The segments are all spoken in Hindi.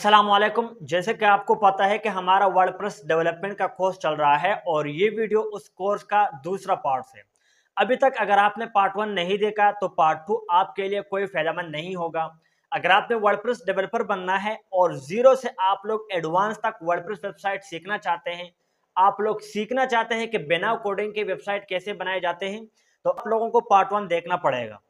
अस्सलामुअलैकुम। जैसे कि आपको पता है कि हमारा वर्डप्रेस डेवलपमेंट का कोर्स चल रहा है और ये वीडियो उस कोर्स का दूसरा पार्ट है। अभी तक अगर आपने पार्ट 1 नहीं देखा तो पार्ट 2 आपके लिए कोई फायदेमंद नहीं होगा। अगर आपने वर्डप्रेस डेवलपर बनना है और जीरो से आप लोग एडवांस तक वर्डप्रेस वेबसाइट सीखना चाहते हैं, आप लोग सीखना चाहते हैं कि बिना कोडिंग के वेबसाइट कैसे बनाए जाते हैं, तो आप लोगों को पार्ट 1 देखना पड़ेगा।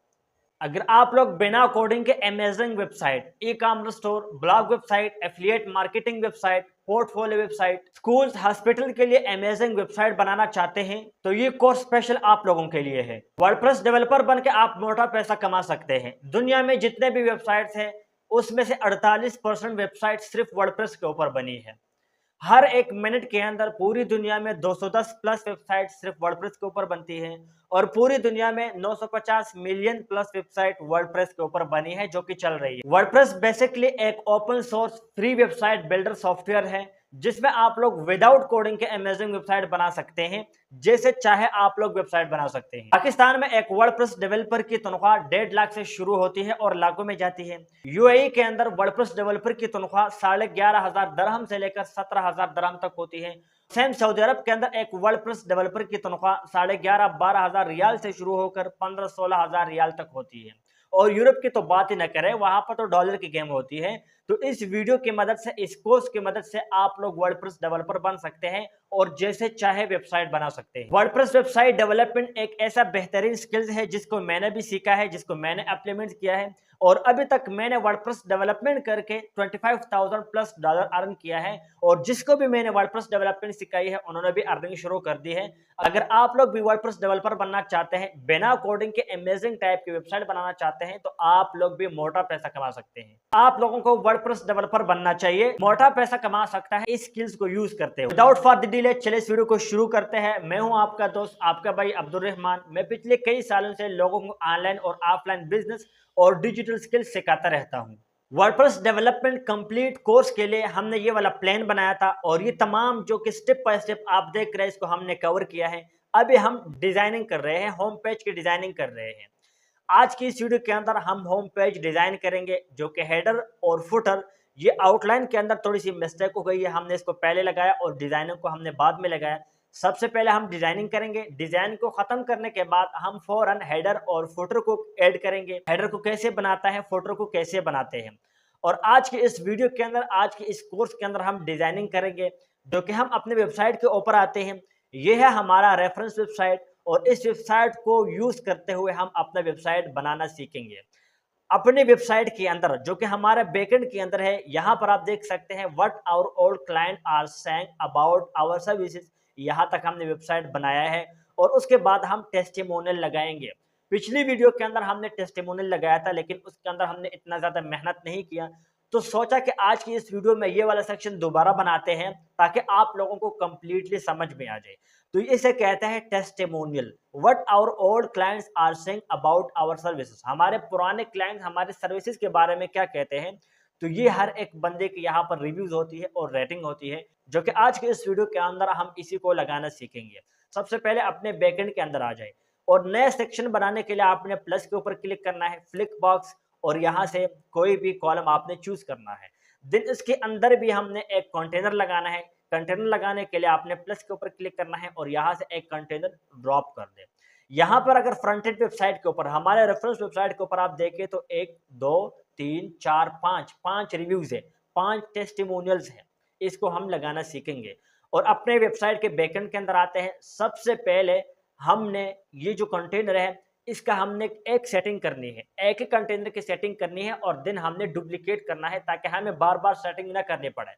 अगर आप लोग बिना कोडिंग के amazing website, e commerce store, blog website, affiliate marketing website, portfolio website, schools, hospital के लिए अमेजिंग वेबसाइट बनाना चाहते हैं तो ये कोर्स स्पेशल आप लोगों के लिए है। वर्डप्रेस डेवलपर बन के आप मोटा पैसा कमा सकते हैं। दुनिया में जितने भी वेबसाइट्स हैं उसमें से 48% वेबसाइट सिर्फ वर्डप्रेस के ऊपर बनी है। हर एक मिनट के अंदर पूरी दुनिया में 210 प्लस वेबसाइट सिर्फ वर्डप्रेस के ऊपर बनती है और पूरी दुनिया में 950 मिलियन प्लस वेबसाइट वर्डप्रेस के ऊपर बनी है जो कि चल रही है। वर्डप्रेस बेसिकली एक open source free website builder software है जिसमें आप लोग विदाउट कोडिंग के अमेजिंग वेबसाइट बना सकते हैं। जैसे चाहे आप लोग वेबसाइट बना सकते हैं। पाकिस्तान में एक वर्डप्रेस डेवलपर की तनख्वाह 1.5 लाख से शुरू होती है और लाखों में जाती है। यूएई के अंदर वर्डप्रेस डेवलपर की तनख्वाह 11,500 दरहम से लेकर 17,000 दरहम तक होती है। सेम सऊदी अरब के अंदर एक वर्डप्रेस डेवलपर की तनख्वाह 11,500-12,000 रियाल से शुरू होकर 15-16,000 रियाल तक होती है। और यूरोप की तो बात ही न करें, वहां पर तो डॉलर की गेम होती है। तो इस वीडियो की मदद से, इस कोर्स की मदद से आप लोग वर्डप्रेस डेवलपर बन सकते हैं और जैसे चाहे वेबसाइट बना सकते हैं। वर्डप्रेस वेबसाइट डेवलपमेंट एक ऐसा बेहतरीन स्किल्स है जिसको मैंने भी सीखा है, जिसको मैंने इम्प्लीमेंट किया है और अभी तक मैंने वर्डप्रेस डेवलपमेंट करके $25,000+ अर्न किया है और जिसको भी मैंने वर्डप्रेस डेवलपमेंट सिखाई है उन्होंने भी अर्निंग शुरू कर दी है। अगर आप लोग भी वर्डप्रेस डेवलपर बनना चाहते हैं, बिना कोडिंग के अमेजिंग टाइप की वेबसाइट बनाना चाहते हैं, तो आप लोग भी मोटा पैसा कमा सकते हैं। आप लोगों को वर्डप्रेस डेवलपर बनना चाहिए, मोटा पैसा कमा सकता है इस स्किल्स को यूज करते हुए। विदाउट फर्दर डिले चलिए इस वीडियो को शुरू करते हैं। मैं हूं आपका दोस्त, आपका भाई अब्दुल रहमान। मैं पिछले कई सालों से लोगों को ऑनलाइन और ऑफलाइन बिजनेस और डिजिटल स्किल्स सिखाता रहता हूं। वर्डप्रेस डेवलपमेंट कंप्लीट कोर्स के लिए हमने ये वाला प्लान बनाया था और ये तमाम जो कि स्टेप बाय स्टेप आप देख रहे हैं इसको हमने कवर किया है। अभी हम डिजाइनिंग कर रहे हैं, होम पेज की डिजाइनिंग कर रहे हैं। आज की इस वीडियो के अंदर हम होम पेज डिजाइन करेंगे जो कि हेडर और फुटर, ये आउटलाइन के अंदर थोड़ी सी मिस्टेक हो गई है, हमने इसको पहले लगाया और डिजाइनिंग को हमने बाद में लगाया। सबसे पहले हम डिजाइनिंग करेंगे, डिजाइन को खत्म करने के बाद हम फौरन हेडर और फुटर को ऐड करेंगे। हेडर को कैसे बनाता है, फुटर को कैसे बनाते हैं। और आज के इस वीडियो के अंदर, आज के इस कोर्स के अंदर हम डिजाइनिंग करेंगे जो कि हम अपने वेबसाइट के ऊपर आते हैं। ये है हमारा रेफरेंस वेबसाइट और इस वेबसाइट को यूज करते हुए हम अपना वेबसाइट बनाना सीखेंगे। अपने वेबसाइट के अंदर जो कि हमारे बैकएंड के अंदर है, यहाँ पर आप देख सकते हैं what our old client are saying about our services. यहाँ तक हमने वेबसाइट बनाया है और उसके बाद हम टेस्टिमोनियल लगाएंगे। पिछली वीडियो के अंदर हमने टेस्टिमोनियल लगाया था लेकिन उसके अंदर हमने इतना ज्यादा मेहनत नहीं किया, तो सोचा कि आज की इस वीडियो में ये वाला सेक्शन दोबारा बनाते हैं ताकि आप लोगों को कंप्लीटली समझ में आ जाए। तो इसे कहते हैं testimonial. What our old clients are saying about our services. हमारे पुराने क्लाइंट्स हमारे सर्विसेज के बारे में क्या कहते हैं। तो ये हर एक बंदे की यहाँ पर रिव्यूज होती है और रेटिंग होती है जो कि आज के इस वीडियो के अंदर हम इसी को लगाना सीखेंगे। सबसे पहले अपने बैकएंड के अंदर आ जाए और नया सेक्शन बनाने के लिए आपने प्लस के ऊपर क्लिक करना है, फ्लिक बॉक्स, और यहाँ से कोई भी कॉलम आपने चूज करना है। देन इसके अंदर भी हमने एक कंटेनर लगाना है। कंटेनर लगाने के लिए आपने प्लस के ऊपर क्लिक करना है और यहाँ से एक कंटेनर ड्रॉप कर दे। यहाँ पर अगर फ्रंट एंड वेबसाइट के ऊपर, हमारे रेफरेंस वेबसाइट के ऊपर आप देखें तो 1 2 3 4 5 रिव्यूज है, 5 टेस्टिमोनियल्स है। इसको हम लगाना सीखेंगे और अपने वेबसाइट के बैकएंड के अंदर आते हैं। सबसे पहले हमने ये जो कंटेनर है इसका हमने एक सेटिंग करनी है, एक ही कंटेनर की सेटिंग करनी है और देन हमने डुप्लीकेट करना है ताकि हमें बार बार सेटिंग ना करनी पड़े।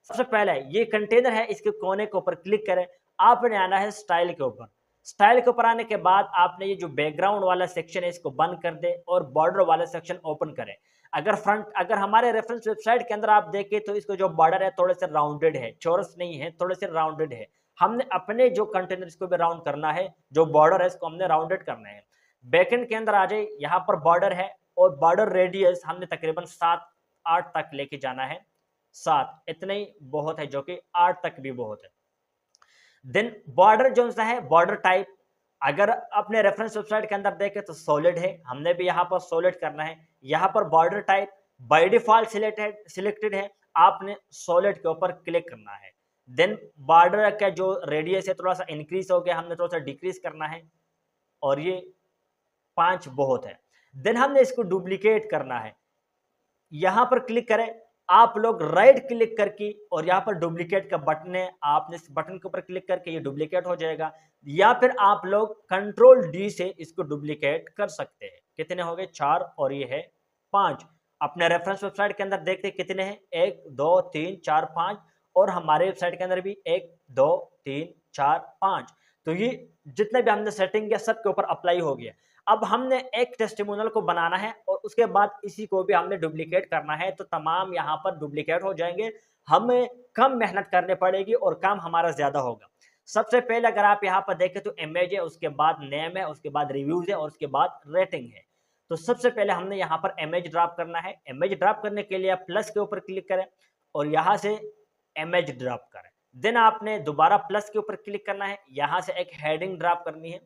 सबसे पहले ये कंटेनर है, इसके कोने के ऊपर क्लिक करें। आपने आना है स्टाइल के ऊपर। स्टाइल के ऊपर आने के बाद आपने ये जो बैकग्राउंड वाला सेक्शन है इसको बंद कर दे और बॉर्डर वाला सेक्शन ओपन करें। अगर हमारे रेफरेंस वेबसाइट के अंदर आप देखें तो इसको जो बॉर्डर है थोड़े से राउंडेड है, चौरस नहीं है, थोड़े से राउंडेड है। हमने अपने जो कंटेनर इसको भी राउंड करना है, जो बॉर्डर है इसको हमने राउंडेड करना है। बैकएंड के अंदर आ जाए, यहाँ पर बॉर्डर है और बॉर्डर रेडियस हमने तकरीबन 7-8 तक लेके जाना है। 7 इतना ही बहुत है, जो कि 8 तक भी बहुत है। देन बॉर्डर जो सा है, बॉर्डर टाइप अगर अपने रेफरेंस वेबसाइट के अंदर देखें तो सॉलिड है, हमने भी यहाँ पर सॉलिड करना है। यहाँ पर border type by default selected है, आपने सॉलिड के ऊपर क्लिक करना है। देन बॉर्डर का जो रेडियस है थोड़ा सा इंक्रीज हो गया, हमने थोड़ा सा डिक्रीज करना है और ये 5 बहुत है। देन हमने इसको डुप्लीकेट करना है, यहां पर क्लिक करें, आप लोग राइट क्लिक करके और यहाँ पर डुप्लीकेट का बटन है, आपने इस बटन के ऊपर क्लिक करके ये डुप्लीकेट हो जाएगा, या फिर आप लोग कंट्रोल डी से इसको डुप्लीकेट कर सकते हैं। कितने हो गए? 4 और ये है 5। अपने रेफरेंस वेबसाइट के अंदर देखते हैं कितने हैं, 1 2 3 4 5, और हमारे वेबसाइट के अंदर भी 1 2 3 4 5। तो ये जितने भी हमने सेटिंग किया सब के ऊपर अप्लाई हो गया। अब हमने एक टेस्टिमोनियल को बनाना है और उसके बाद इसी को भी हमने डुप्लीकेट करना है, तो तमाम यहाँ पर डुप्लीकेट हो जाएंगे, हमें कम मेहनत करनी पड़ेगी और काम हमारा ज्यादा होगा। सबसे पहले अगर आप यहाँ पर देखें तो इमेज है, उसके बाद नेम है, उसके बाद रिव्यूज है और उसके बाद रेटिंग है। तो सबसे पहले हमने यहाँ पर इमेज ड्रॉप करना है। इमेज ड्रॉप करने के लिए आप प्लस के ऊपर क्लिक करें और यहाँ से इमेज ड्रॉप करें। देन आपने दोबारा प्लस के ऊपर क्लिक करना है, यहाँ से एक हेडिंग ड्रॉप करनी है,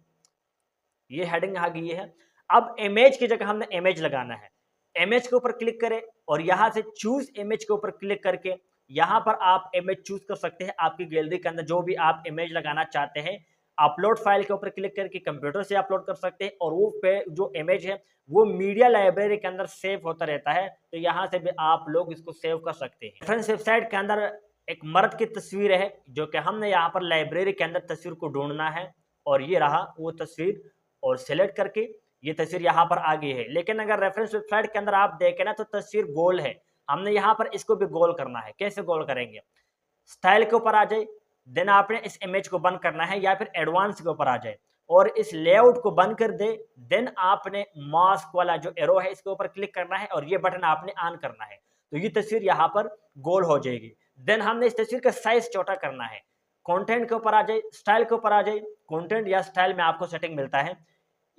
ये हेडिंग आ गई है। अब इमेज की जगह हमने इमेज लगाना है, इमेज के ऊपर क्लिक करें और यहां से चूज इमेज के ऊपर क्लिक करके यहां पर आप इमेज चूज कर सकते हैं, आपकी गैलरी के अंदर जो भी आप इमेज लगाना चाहते हैं। अपलोड फाइल के ऊपर क्लिक करके कंप्यूटर से अपलोड कर सकते हैं और वो पे जो इमेज है वो मीडिया लाइब्रेरी के अंदर सेव होता रहता है, तो यहाँ से भी आप लोग इसको सेव कर सकते हैं। रेफरेंस वेबसाइट के अंदर एक मर्द की तस्वीर है जो कि हमने यहाँ पर लाइब्रेरी के अंदर तस्वीर को ढूंढना है, और ये रहा वो तस्वीर, और सिलेक्ट करके ये तस्वीर यहाँ पर आ गई है। लेकिन अगर रेफरेंस वेबसाइट के अंदर आप देखें ना तो तस्वीर गोल है, हमने यहाँ पर इसको भी गोल करना है। कैसे गोल करेंगे? स्टाइल के ऊपर आ जाए, देन आपने इस इमेज को बंद करना है, या फिर एडवांस के ऊपर आ जाए और इस लेआउट को बंद कर दे। देन आपने मास्क वाला जो एरो है इसके ऊपर क्लिक करना है और ये बटन आपने ऑन करना है, तो ये तस्वीर यहाँ पर गोल हो जाएगी। देन हमने इस तस्वीर का साइज छोटा करना है, कंटेंट के ऊपर आ जाए, स्टाइल के ऊपर आ जाए, कंटेंट या स्टाइल में आपको सेटिंग मिलता है,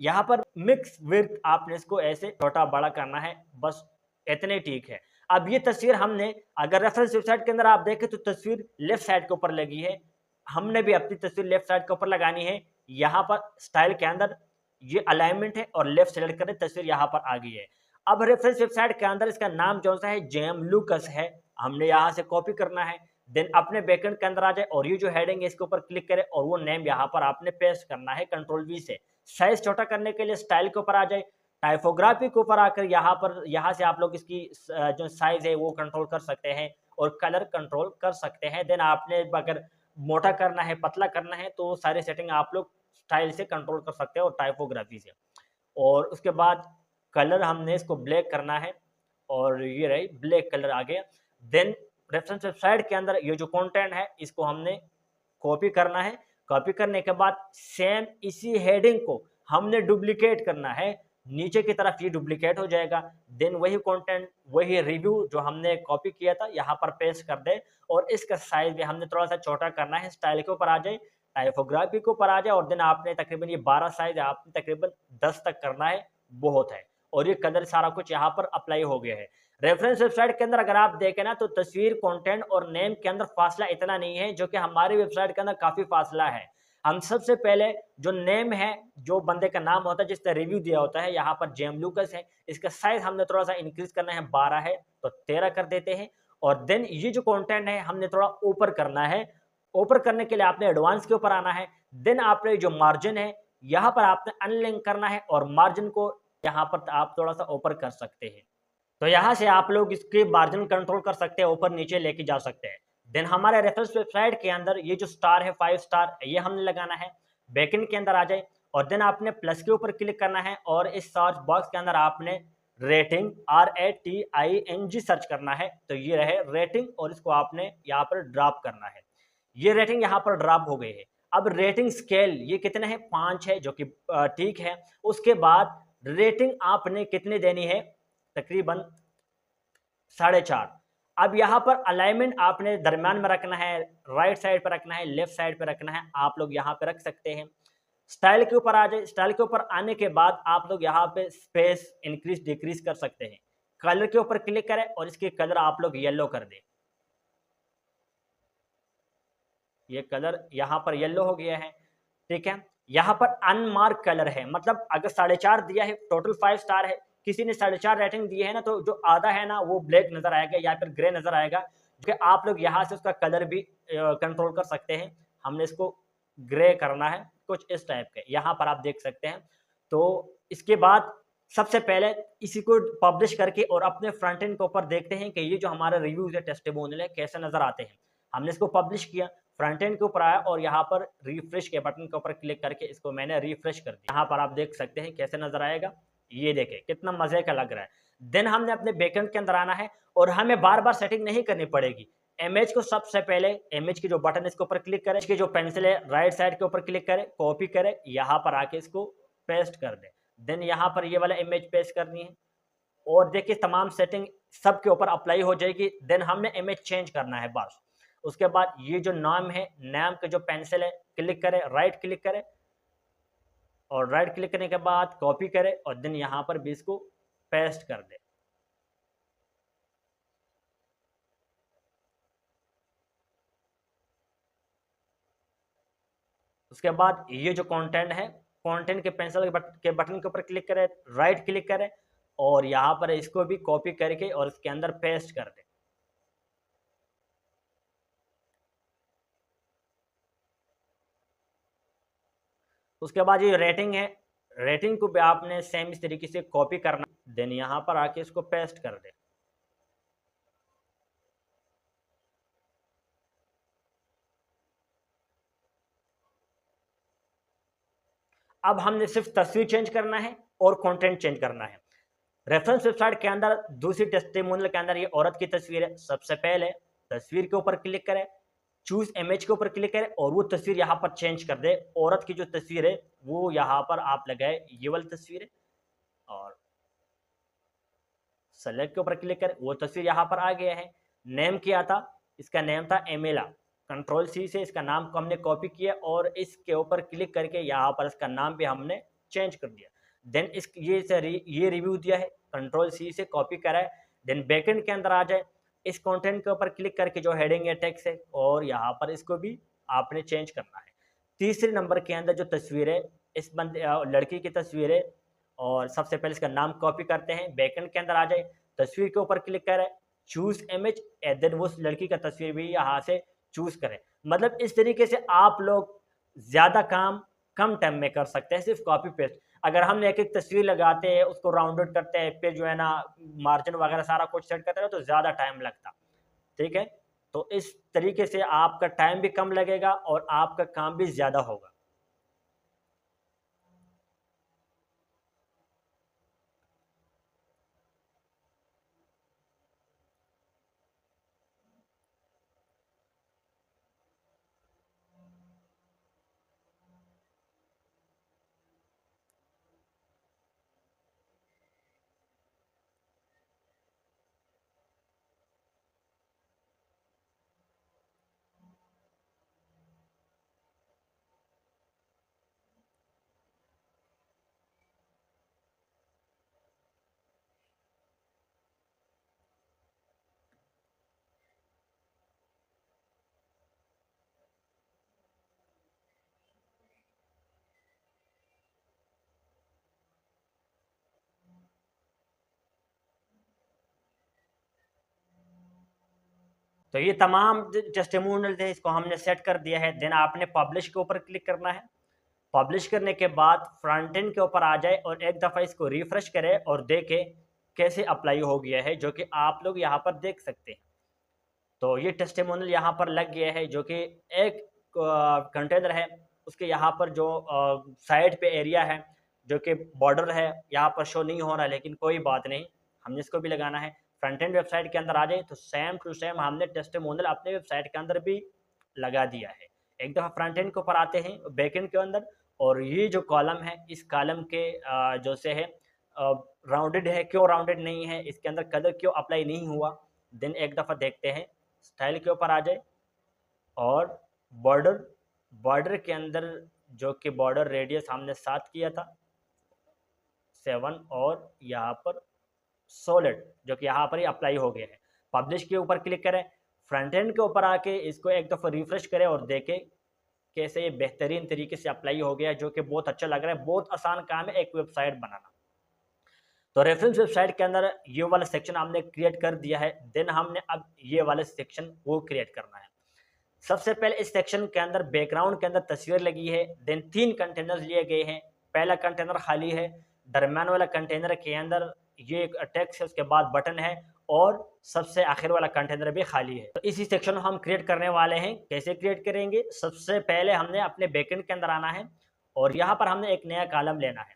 यहाँ पर मिक्स विड्थ आपने इसको ऐसे छोटा बड़ा करना है, बस इतने ठीक है। अब ये तस्वीर हमने अगर रेफरेंस वेबसाइट के अंदर आप देखें तो तस्वीर लेफ्ट साइड के ऊपर लगी है, हमने भी अपनी तस्वीर लेफ्ट साइड के ऊपर लगानी है। यहाँ पर स्टाइल के अंदर ये अलाइनमेंट है और लेफ्ट सेलेक्ट करें, तस्वीर यहाँ पर आ गई है। अब रेफरेंस वेबसाइट के अंदर इसका नाम जो सा है जेम लूकस है, हमने यहाँ से कॉपी करना है। देन अपने बैकएंड के अंदर आ जाए और ये जो हेडिंग है इसके ऊपर क्लिक करें और वो नेम यहाँ पर आपने पेस्ट करना है कंट्रोल वी से। साइज छोटा करने के लिए स्टाइल के ऊपर आ जाए, टाइपोग्राफी के ऊपर आकर यहाँ से आप लोग इसकी जो साइज है वो कंट्रोल कर सकते हैं और कलर कंट्रोल कर सकते हैं। देन आपने अगर मोटा करना है पतला करना है तो सारी सेटिंग आप लोग स्टाइल से कंट्रोल कर सकते हैं और टाइपोग्राफी से। और उसके बाद कलर हमने इसको ब्लैक करना है और ये रही ब्लैक कलर आ गया। देन रेफरेंस वेबसाइट के अंदर ये जो कंटेंट है इसको हमने कॉपी करना है, कॉपी करने के बाद सेम इसी हेडिंग को हमने डुप्लीकेट करना है, नीचे की तरफ ये डुप्लीकेट हो जाएगा। देन वही कंटेंट वही रिव्यू जो हमने कॉपी किया था यहाँ पर पेस्ट कर दे और इसका साइज भी हमने थोड़ा सा छोटा करना है, स्टाइल के ऊपर आ जाए, टाइपोग्राफी के ऊपर आ जाए और देन आपने तकरीबन ये 12 साइज आपने तकरीबन 10 तक करना है, बहुत है। और ये कलर सारा कुछ यहाँ पर अप्लाई हो गया है। रेफरेंस वेबसाइट के अंदर अगर आप देखें ना तो तस्वीर कंटेंट और नेम के अंदर फासला इतना नहीं है, जो कि हमारी वेबसाइट के अंदर काफी फासला है। हम सबसे पहले जो नेम है, जो बंदे का नाम होता है जिसने रिव्यू दिया होता है, यहाँ पर जेम लूकस है, इसका साइज हमने थोड़ा सा इंक्रीज करना है, 12 है तो 13 कर देते हैं। और देन ये जो कंटेंट है हमने थोड़ा ऊपर करना है, ऊपर करने के लिए आपने एडवांस के ऊपर आना है। देन आपने जो मार्जिन है यहाँ पर आपने अनलिंक करना है और मार्जिन को यहाँ पर आप थोड़ा सा ऊपर कर सकते हैं, तो यहाँ से आप लोग इसके मार्जिन कंट्रोल कर सकते हैं, ऊपर नीचे लेके जा सकते हैं। देन हमारे रेफरेंस वेबसाइट के अंदर ये जो स्टार है 5 स्टार ये हमने लगाना है। बैकएंड के अंदर आ जाए और देन आपने प्लस के ऊपर क्लिक करना है और इस सर्च बॉक्स के अंदर आपने रेटिंग RATING सर्च करना है, तो ये रहे रेटिंग और इसको आपने यहाँ पर ड्रॉप करना है। ये रेटिंग यहाँ पर ड्रॉप हो गई है। अब रेटिंग स्केल ये कितने है? 5 है, जो कि ठीक है। उसके बाद रेटिंग आपने कितनी देनी है? तकरीबन 4.5। अब यहाँ पर अलाइनमेंट आपने दरम्यान में रखना है, राइट साइड पर रखना है, लेफ्ट साइड पर रखना है, आप लोग यहाँ पे रख सकते हैं। स्टाइल के ऊपर आ जाए, स्टाइल के ऊपर आने के बाद आप लोग यहाँ पे स्पेस इंक्रीज डिक्रीज कर सकते हैं। कलर के ऊपर क्लिक करें और इसके कलर आप लोग येलो कर दें, ये कलर यहाँ पर येलो हो गया है, ठीक है। यहाँ पर अनमार्क कलर है, मतलब अगर 4.5 दिया है, टोटल 5 स्टार है, किसी ने 4.5 रेटिंग दी है ना, तो जो आधा है ना वो ब्लैक नज़र आएगा या फिर ग्रे नज़र आएगा, कि आप लोग यहाँ से उसका कलर भी कंट्रोल कर सकते हैं। हमने इसको ग्रे करना है कुछ इस टाइप के, यहाँ पर आप देख सकते हैं। तो इसके बाद सबसे पहले इसी को पब्लिश करके और अपने फ्रंट एंड के ऊपर देखते हैं कि ये जो हमारा रिव्यूज है, टेस्टिमोनियल है, कैसे नज़र आते हैं। हमने इसको पब्लिश किया, फ्रंट एंड के ऊपर आया और यहाँ पर रिफ्रेश के बटन के ऊपर क्लिक करके इसको मैंने रिफ्रेश कर दिया। यहाँ पर आप देख सकते हैं कैसे नज़र आएगा, ये देखें कितना मज़े का लग रहा है। देन हमने अपने बैकएंड के अंदर आना है और हमें बार बार सेटिंग नहीं करनी पड़ेगी। इमेज को सबसे पहले इमेज की जो बटन इसके ऊपर क्लिक करें, इसकी जो पेंसिल है राइट साइड के ऊपर क्लिक करें, कॉपी करें, यहाँ पर आके इसको पेस्ट कर दें। देन यहाँ पर ये वाला इमेज पेस्ट करनी है और देखिए तमाम सेटिंग सब के ऊपर अप्लाई हो जाएगी। देन हमने इमेज चेंज करना है बस। उसके बाद ये जो नाम है, नाम के जो पेंसिल है क्लिक करें, राइट क्लिक करें और राइट क्लिक करने के बाद कॉपी करें और देन यहाँ पर भी इसको पेस्ट कर दें। उसके बाद ये जो कंटेंट है, कंटेंट के पेंसिल के बटन के ऊपर क्लिक करें, राइट क्लिक करें और यहाँ पर इसको भी कॉपी करके और इसके अंदर पेस्ट कर दें। उसके बाद ये रेटिंग है, रेटिंग को भी आपने सेम इस तरीके से कॉपी करना, देन यहाँ पर आके इसको पेस्ट कर दें। अब हमने सिर्फ तस्वीर चेंज करना है और कंटेंट चेंज करना है। रेफरेंस वेबसाइट के अंदर दूसरी टेस्टिमोनियल के अंदर ये औरत की तस्वीर है। सबसे पहले तस्वीर के ऊपर क्लिक करें, चूज इमेज के ऊपर क्लिक करें और वो तस्वीर यहाँ पर चेंज कर दे। औरत की जो तस्वीर है वो यहाँ पर आप लगाए, ये वाली तस्वीर है और सेलेक्ट के ऊपर क्लिक करें, वो तस्वीर यहाँ पर आ गया है। नेम क्या था, इसका नेम था एमेला। कंट्रोल सी से इसका नाम को हमने कॉपी किया और इसके ऊपर क्लिक करके यहाँ पर इसका नाम भी हमने चेंज कर दिया। देन इस ये रिव्यू दिया है, कंट्रोल सी से कॉपी करा है। देन बैकएंड के अंदर आ जाए, इस कंटेंट के ऊपर क्लिक करके जो हेडिंग है टेक्स्ट है और यहाँ पर इसको भी आपने चेंज करना है। तीसरे नंबर के अंदर जो तस्वीर है, इस बंदे लड़की की तस्वीर है और सबसे पहले इसका नाम कॉपी करते हैं। बैकएंड के अंदर आ जाए, तस्वीर के ऊपर क्लिक करें, चूज इमेज एंड देन वो लड़की का तस्वीर भी यहाँ से चूज करें। मतलब इस तरीके से आप लोग ज़्यादा काम कम टाइम में कर सकते हैं, सिर्फ कॉपी पेस्ट। अगर हम एक एक तस्वीर लगाते हैं, उसको राउंडेड करते हैं, फिर जो है ना मार्जिन वगैरह सारा कुछ सेट करते हैं तो ज़्यादा टाइम लगता। ठीक है, तो इस तरीके से आपका टाइम भी कम लगेगा और आपका काम भी ज़्यादा होगा। तो ये तमाम टेस्टिमोनियल थे, इसको हमने सेट कर दिया है। देन आपने पब्लिश के ऊपर क्लिक करना है। पब्लिश करने के बाद फ्रंट एंड के ऊपर आ जाए और एक दफ़ा इसको रिफ्रेश करें और देखें कैसे अप्लाई हो गया है, जो कि आप लोग यहाँ पर देख सकते हैं। तो ये टेस्टिमोनियल यहाँ पर लग गया है, जो कि एक कंटेनर है, उसके यहाँ पर जो साइड पे एरिया है जो कि बॉर्डर है यहाँ पर शो नहीं हो रहा है, लेकिन कोई बात नहीं, हमने इसको भी लगाना है। फ्रंट एंड वेबसाइट के अंदर आ जाए तो सेम टू सेम हमने टेस्टिमोनियल अपने वेबसाइट के अंदर भी लगा दिया है। एक दफ़ा फ्रंट एंड के ऊपर आते हैं बैक एंड के अंदर और ये जो कॉलम है, इस कॉलम के जो से है राउंडेड है, क्यों राउंडेड नहीं है, इसके अंदर कलर क्यों अप्लाई नहीं हुआ। देन एक दफ़ा देखते हैं, स्टाइल के ऊपर आ जाए और बॉर्डर, बॉर्डर के अंदर जो कि बॉर्डर रेडियस हमने 7 किया था 7 और यहाँ पर सॉलिड जो कि यहाँ पर ही अप्लाई हो गया है। पब्लिश के ऊपर क्लिक करें, फ्रंट एंड के ऊपर आके इसको एक दफ़ा रिफ्रेश करें और देखें कैसे ये बेहतरीन तरीके से अप्लाई हो गया, जो कि बहुत अच्छा लग रहा है। बहुत आसान काम है एक वेबसाइट बनाना। तो तो रेफरेंस वेबसाइट के अंदर ये वाला सेक्शन हमने क्रिएट कर दिया है। देन हमने अब ये वाला सेक्शन वो क्रिएट करना है। सबसे पहले इस सेक्शन के अंदर बैकग्राउंड के अंदर तस्वीर लगी है। देन 3 कंटेनर्स लिए गए हैं। पहला कंटेनर खाली है, दरम्यान वाला कंटेनर के अंदर ये एक टेक्स्ट है, उसके बाद बटन है, और सबसे आखिर वाला कंटेनर भी खाली है। तो इसी सेक्शन को हम क्रिएट करने वाले हैं। कैसे क्रिएट करेंगे? सबसे पहले हमने अपने बैकएंड के अंदर आना है और यहाँ पर हमने एक नया कॉलम लेना है।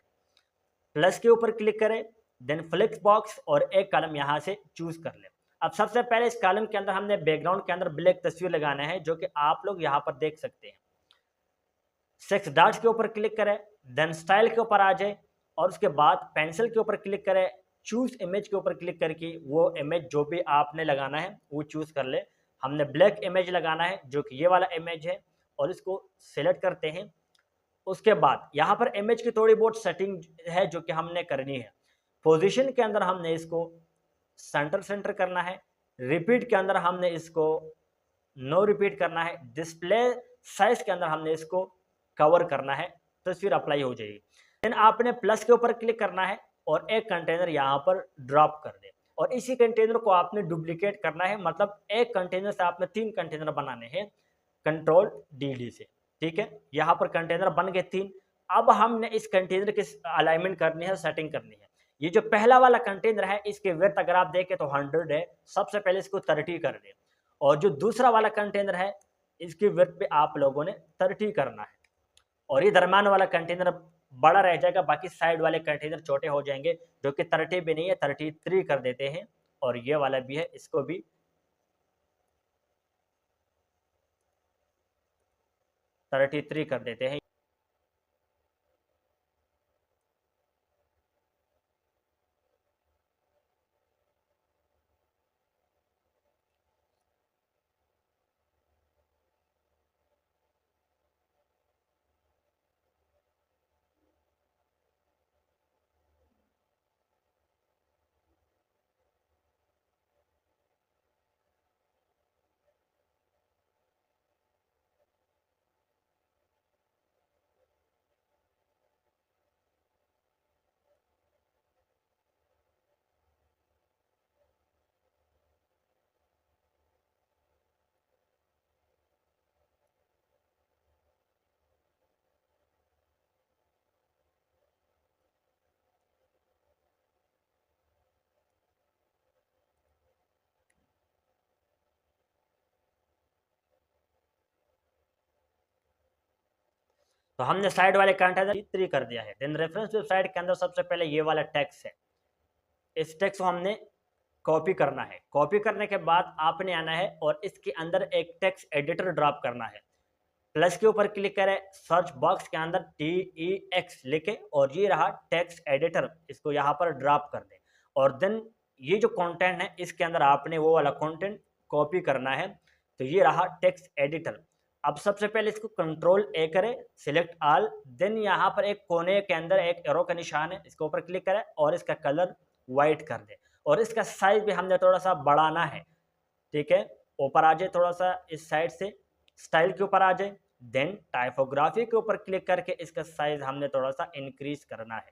प्लस के ऊपर क्लिक करें, देन फ्लेक्स बॉक्स और एक कॉलम यहाँ से चूज कर लें। अब सबसे पहले इस कॉलम के अंदर हमने बैकग्राउंड के अंदर ब्लैक तस्वीर लगाना है, जो कि आप लोग यहाँ पर देख सकते हैं। 6 डॉट्स के ऊपर क्लिक करें, देन स्टाइल के ऊपर आ जाए और उसके बाद पेंसिल के ऊपर क्लिक करें। चूज इमेज के ऊपर क्लिक करके वो इमेज जो भी आपने लगाना है वो चूज कर ले। हमने ब्लैक इमेज लगाना है, जो कि ये वाला इमेज है, और इसको सिलेक्ट करते हैं। उसके बाद यहाँ पर इमेज की थोड़ी बहुत सेटिंग है जो कि हमने करनी है। पोजीशन के अंदर हमने इसको सेंटर करना है। रिपीट के अंदर हमने इसको नो रिपीट करना है। डिस्प्ले साइज के अंदर हमने इसको कवर करना है। तस्वीर अप्लाई हो जाएगी। देन आपने प्लस के ऊपर क्लिक करना है और एक कंटेनर यहाँ पर ड्रॉप कर दे, और इसी कंटेनर को आपने डुप्लीकेट करना है। मतलब एक कंटेनर से आपने 3 कंटेनर बनाने हैं कंट्रोल डी से। ठीक है, यहाँ पर कंटेनर बन गए 3। अब हमने इस कंटेनर की अलाइनमेंट करनी है, सेटिंग करनी है। ये जो पहला वाला कंटेनर है इसके विड्थ अगर आप देखें तो 100 है। सबसे पहले इसको 30 कर दें, और जो दूसरा वाला कंटेनर है इसकी विड्थ पे आप लोगों ने 30 करना है, और ये दरम्यान वाला कंटेनर बड़ा रह जाएगा, बाकी साइड वाले कंटेनर छोटे हो जाएंगे, जो कि 30 भी नहीं है, 33 कर देते हैं। और ये वाला भी है, इसको भी 33 कर देते हैं। तो हमने साइड वाले कंटेनर 3 कर दिया है। देन रेफरेंस वेबसाइट के अंदर सबसे पहले ये वाला टेक्स्ट है, इस टेक्स्ट को हमने कॉपी करना है। कॉपी करने के बाद आपने आना है और इसके अंदर एक टेक्स्ट एडिटर ड्रॉप करना है। प्लस के ऊपर क्लिक करें, सर्च बॉक्स के अंदर TEX लिखे और ये रहा टेक्स्ट एडिटर, इसको यहाँ पर ड्रॉप कर दें। और देन ये जो कंटेंट है इसके अंदर आपने वो वाला कंटेंट कॉपी करना है। तो ये रहा टेक्स्ट एडिटर। अब सबसे पहले इसको कंट्रोल A करें, सिलेक्ट ऑल, देन यहाँ पर एक कोने के अंदर एक एरो का निशान है, इसके ऊपर क्लिक करें और इसका कलर वाइट कर दें, और इसका साइज भी हमने थोड़ा सा बढ़ाना है। ठीक है, ऊपर आ जाए थोड़ा सा इस साइड से, स्टाइल के ऊपर आ जाए, देन टाइपोग्राफी के ऊपर क्लिक करके इसका साइज हमने थोड़ा सा इंक्रीज करना है।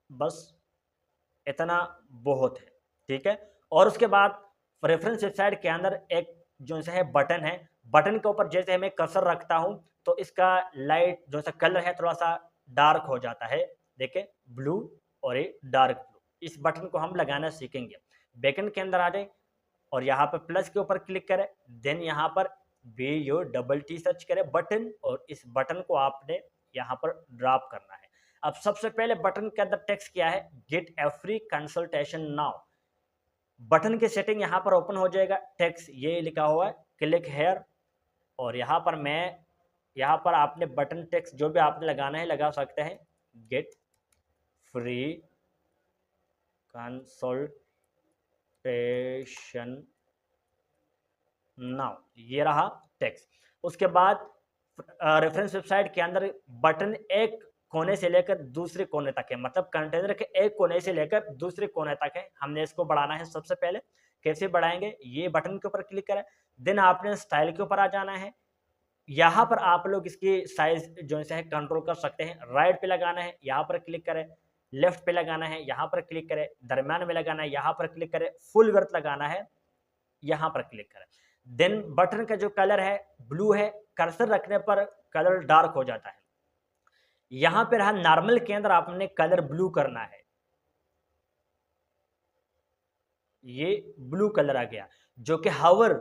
बस इतना बहुत है। ठीक है, और उसके बाद रेफरेंस वेबसाइट के अंदर एक जो है बटन है, बटन के ऊपर जैसे मैं कर्सर रखता हूं तो इसका लाइट जो सा कलर है थोड़ा सा डार्क हो जाता है। देखें, ब्लू और ये डार्क ब्लू। इस बटन को हम लगाना सीखेंगे। बैकएंड के अंदर आ जाए और यहाँ पर प्लस के ऊपर क्लिक करें, देन यहाँ पर BUTT सर्च करें बटन, और इस बटन को आपने यहाँ पर ड्रॉप करना है। अब सबसे पहले बटन के अंदर टेक्स्ट क्या है, गेट ए फ्री कंसल्टेशन नाउ। बटन की सेटिंग यहाँ पर ओपन हो जाएगा, टेक्स्ट ये लिखा हुआ है, क्लिक हेयर, और यहाँ पर यहाँ पर आपने बटन टेक्स्ट जो भी आपने लगाना है लगा सकते हैं, गेट फ्री कंसल्टेशन नाउ, ये रहा टेक्स्ट। उसके बाद रेफरेंस वेबसाइट के अंदर बटन एक कोने से लेकर दूसरे कोने तक है, मतलब कंटेनर के एक कोने से लेकर दूसरे कोने तक है। हमने इसको बढ़ाना है। सबसे पहले कैसे बढ़ाएंगे, ये बटन के ऊपर क्लिक करें, देन आपने स्टाइल के ऊपर आ जाना है, यहाँ पर आप लोग इसकी साइज जो है कंट्रोल कर सकते हैं। राइट पे लगाना है, यहाँ पर क्लिक करें, लेफ्ट पे लगाना है, यहाँ पर क्लिक करें, दरम्यान में लगाना है, यहाँ पर क्लिक करें, फुल वर्थ लगाना है, यहाँ पर क्लिक करें। देन बटन का जो कलर है ब्लू है, कर्सर रखने पर कलर डार्क हो जाता है। यहाँ पर हम नॉर्मल के अंदर आपने कलर ब्लू करना है, ये ब्लू कलर आ गया, जो कि हावर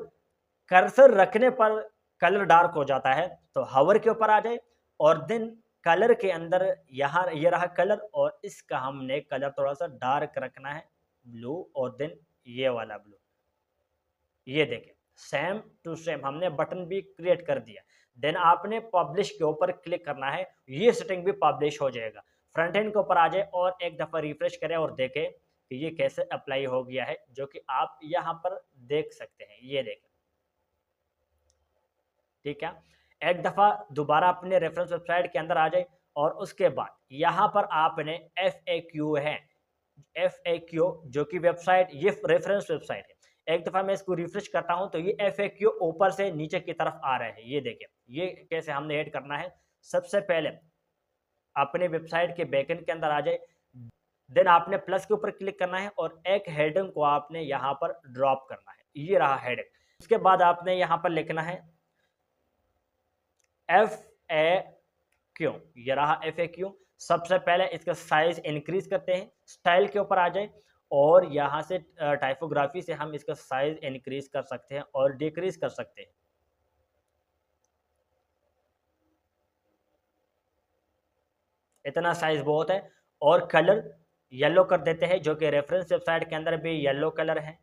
कर्सर रखने पर कलर डार्क हो जाता है। तो हावर के ऊपर आ जाए और देन कलर के अंदर यहाँ ये रहा कलर, और इसका हमने कलर थोड़ा सा डार्क रखना है, ब्लू, और देन ये वाला ब्लू। ये देखें सेम टू सेम हमने बटन भी क्रिएट कर दिया। देन आपने पब्लिश के ऊपर क्लिक करना है, ये सेटिंग भी पब्लिश हो जाएगा। फ्रंट एंड के ऊपर आ जाए और एक दफ़ा रिफ्रेश करें और देखें कि ये कैसे अप्लाई हो गया है, जो कि आप यहाँ पर देख सकते हैं। ये देखें, ठीक है। एक दफ़ा दोबारा अपने रेफरेंस वेबसाइट के अंदर आ जाए और उसके बाद यहाँ पर आपने FAQ है, FAQ जो कि वेबसाइट, ये रेफरेंस वेबसाइट है। एक दफ़ा मैं इसको रिफ्रेश करता हूँ तो ये FAQ ऊपर से नीचे की तरफ आ रहा है। ये देखें, ये कैसे हमने ऐड करना है। सबसे पहले अपने वेबसाइट के बैकएंड के अंदर आ जाए, देन आपने प्लस के ऊपर क्लिक करना है और एक हेडिंग को आपने यहाँ पर ड्रॉप करना है। ये रहा हेडिंग। उसके बाद आपने यहाँ पर लिखना है FAQ, ये रहा FAQ। सबसे पहले इसका साइज इंक्रीज करते हैं, स्टाइल के ऊपर आ जाए और यहाँ से टाइपोग्राफी से हम इसका साइज इंक्रीज कर सकते हैं और डिक्रीज कर सकते हैं। इतना साइज बहुत है। और कलर येलो कर देते हैं, जो कि रेफरेंस वेबसाइट के अंदर भी येलो कलर है।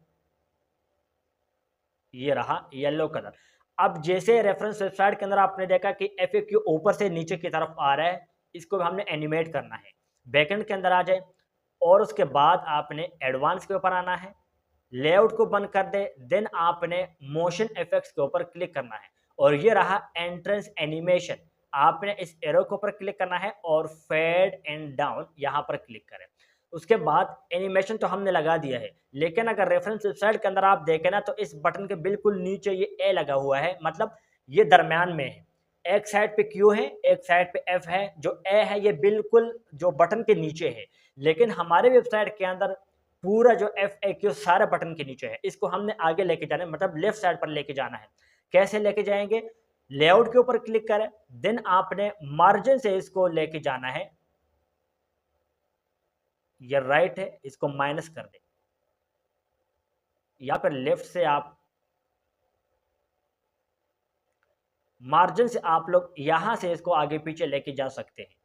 ये रहा येलो कलर। अब जैसे रेफरेंस वेबसाइट के अंदर आपने देखा कि FAQ ऊपर से नीचे की तरफ आ रहा है, इसको हमने एनिमेट करना है। बैकएंड के अंदर आ जाए और उसके बाद आपने एडवांस के ऊपर आना है, लेआउट को बंद कर दे, देन आपने मोशन इफेक्ट्स के ऊपर क्लिक करना है और ये रहा एंट्रेंस एनिमेशन। आपने इस एरो के ऊपर क्लिक करना है और फेड एंड डाउन यहाँ पर क्लिक करें। उसके बाद एनिमेशन तो हमने लगा दिया है, लेकिन अगर रेफरेंस वेबसाइट के अंदर आप देखें ना तो इस बटन के बिल्कुल नीचे ये ए लगा हुआ है, मतलब ये दरम्यान में है। एक साइड पे क्यू है, एक साइड पे एफ है, जो ए है ये बिल्कुल जो बटन के नीचे है। लेकिन हमारे वेबसाइट के अंदर पूरा जो FAQ सारे बटन के नीचे है, इसको हमने आगे लेके जाना है, मतलब लेफ्ट साइड पर लेके जाना है। कैसे लेके जाएंगे? लेआउट के ऊपर क्लिक करें, देन आपने मार्जिन से इसको लेके जाना है, ये राइट है, इसको माइनस कर दें। यहाँ पर लेफ्ट से आप मार्जिन से आप लोग यहां से इसको आगे पीछे लेके जा सकते हैं।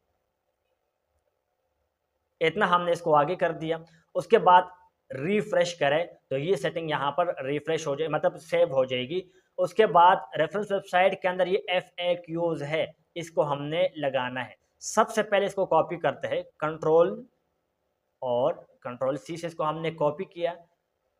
इतना हमने इसको आगे कर दिया। उसके बाद रिफ्रेश करें तो ये सेटिंग यहाँ पर रिफ्रेश हो जाए, मतलब सेव हो जाएगी। उसके बाद रेफरेंस वेबसाइट के अंदर ये FAQs है, इसको हमने लगाना है। सबसे पहले इसको कॉपी करते हैं, कंट्रोल C से इसको हमने कॉपी किया।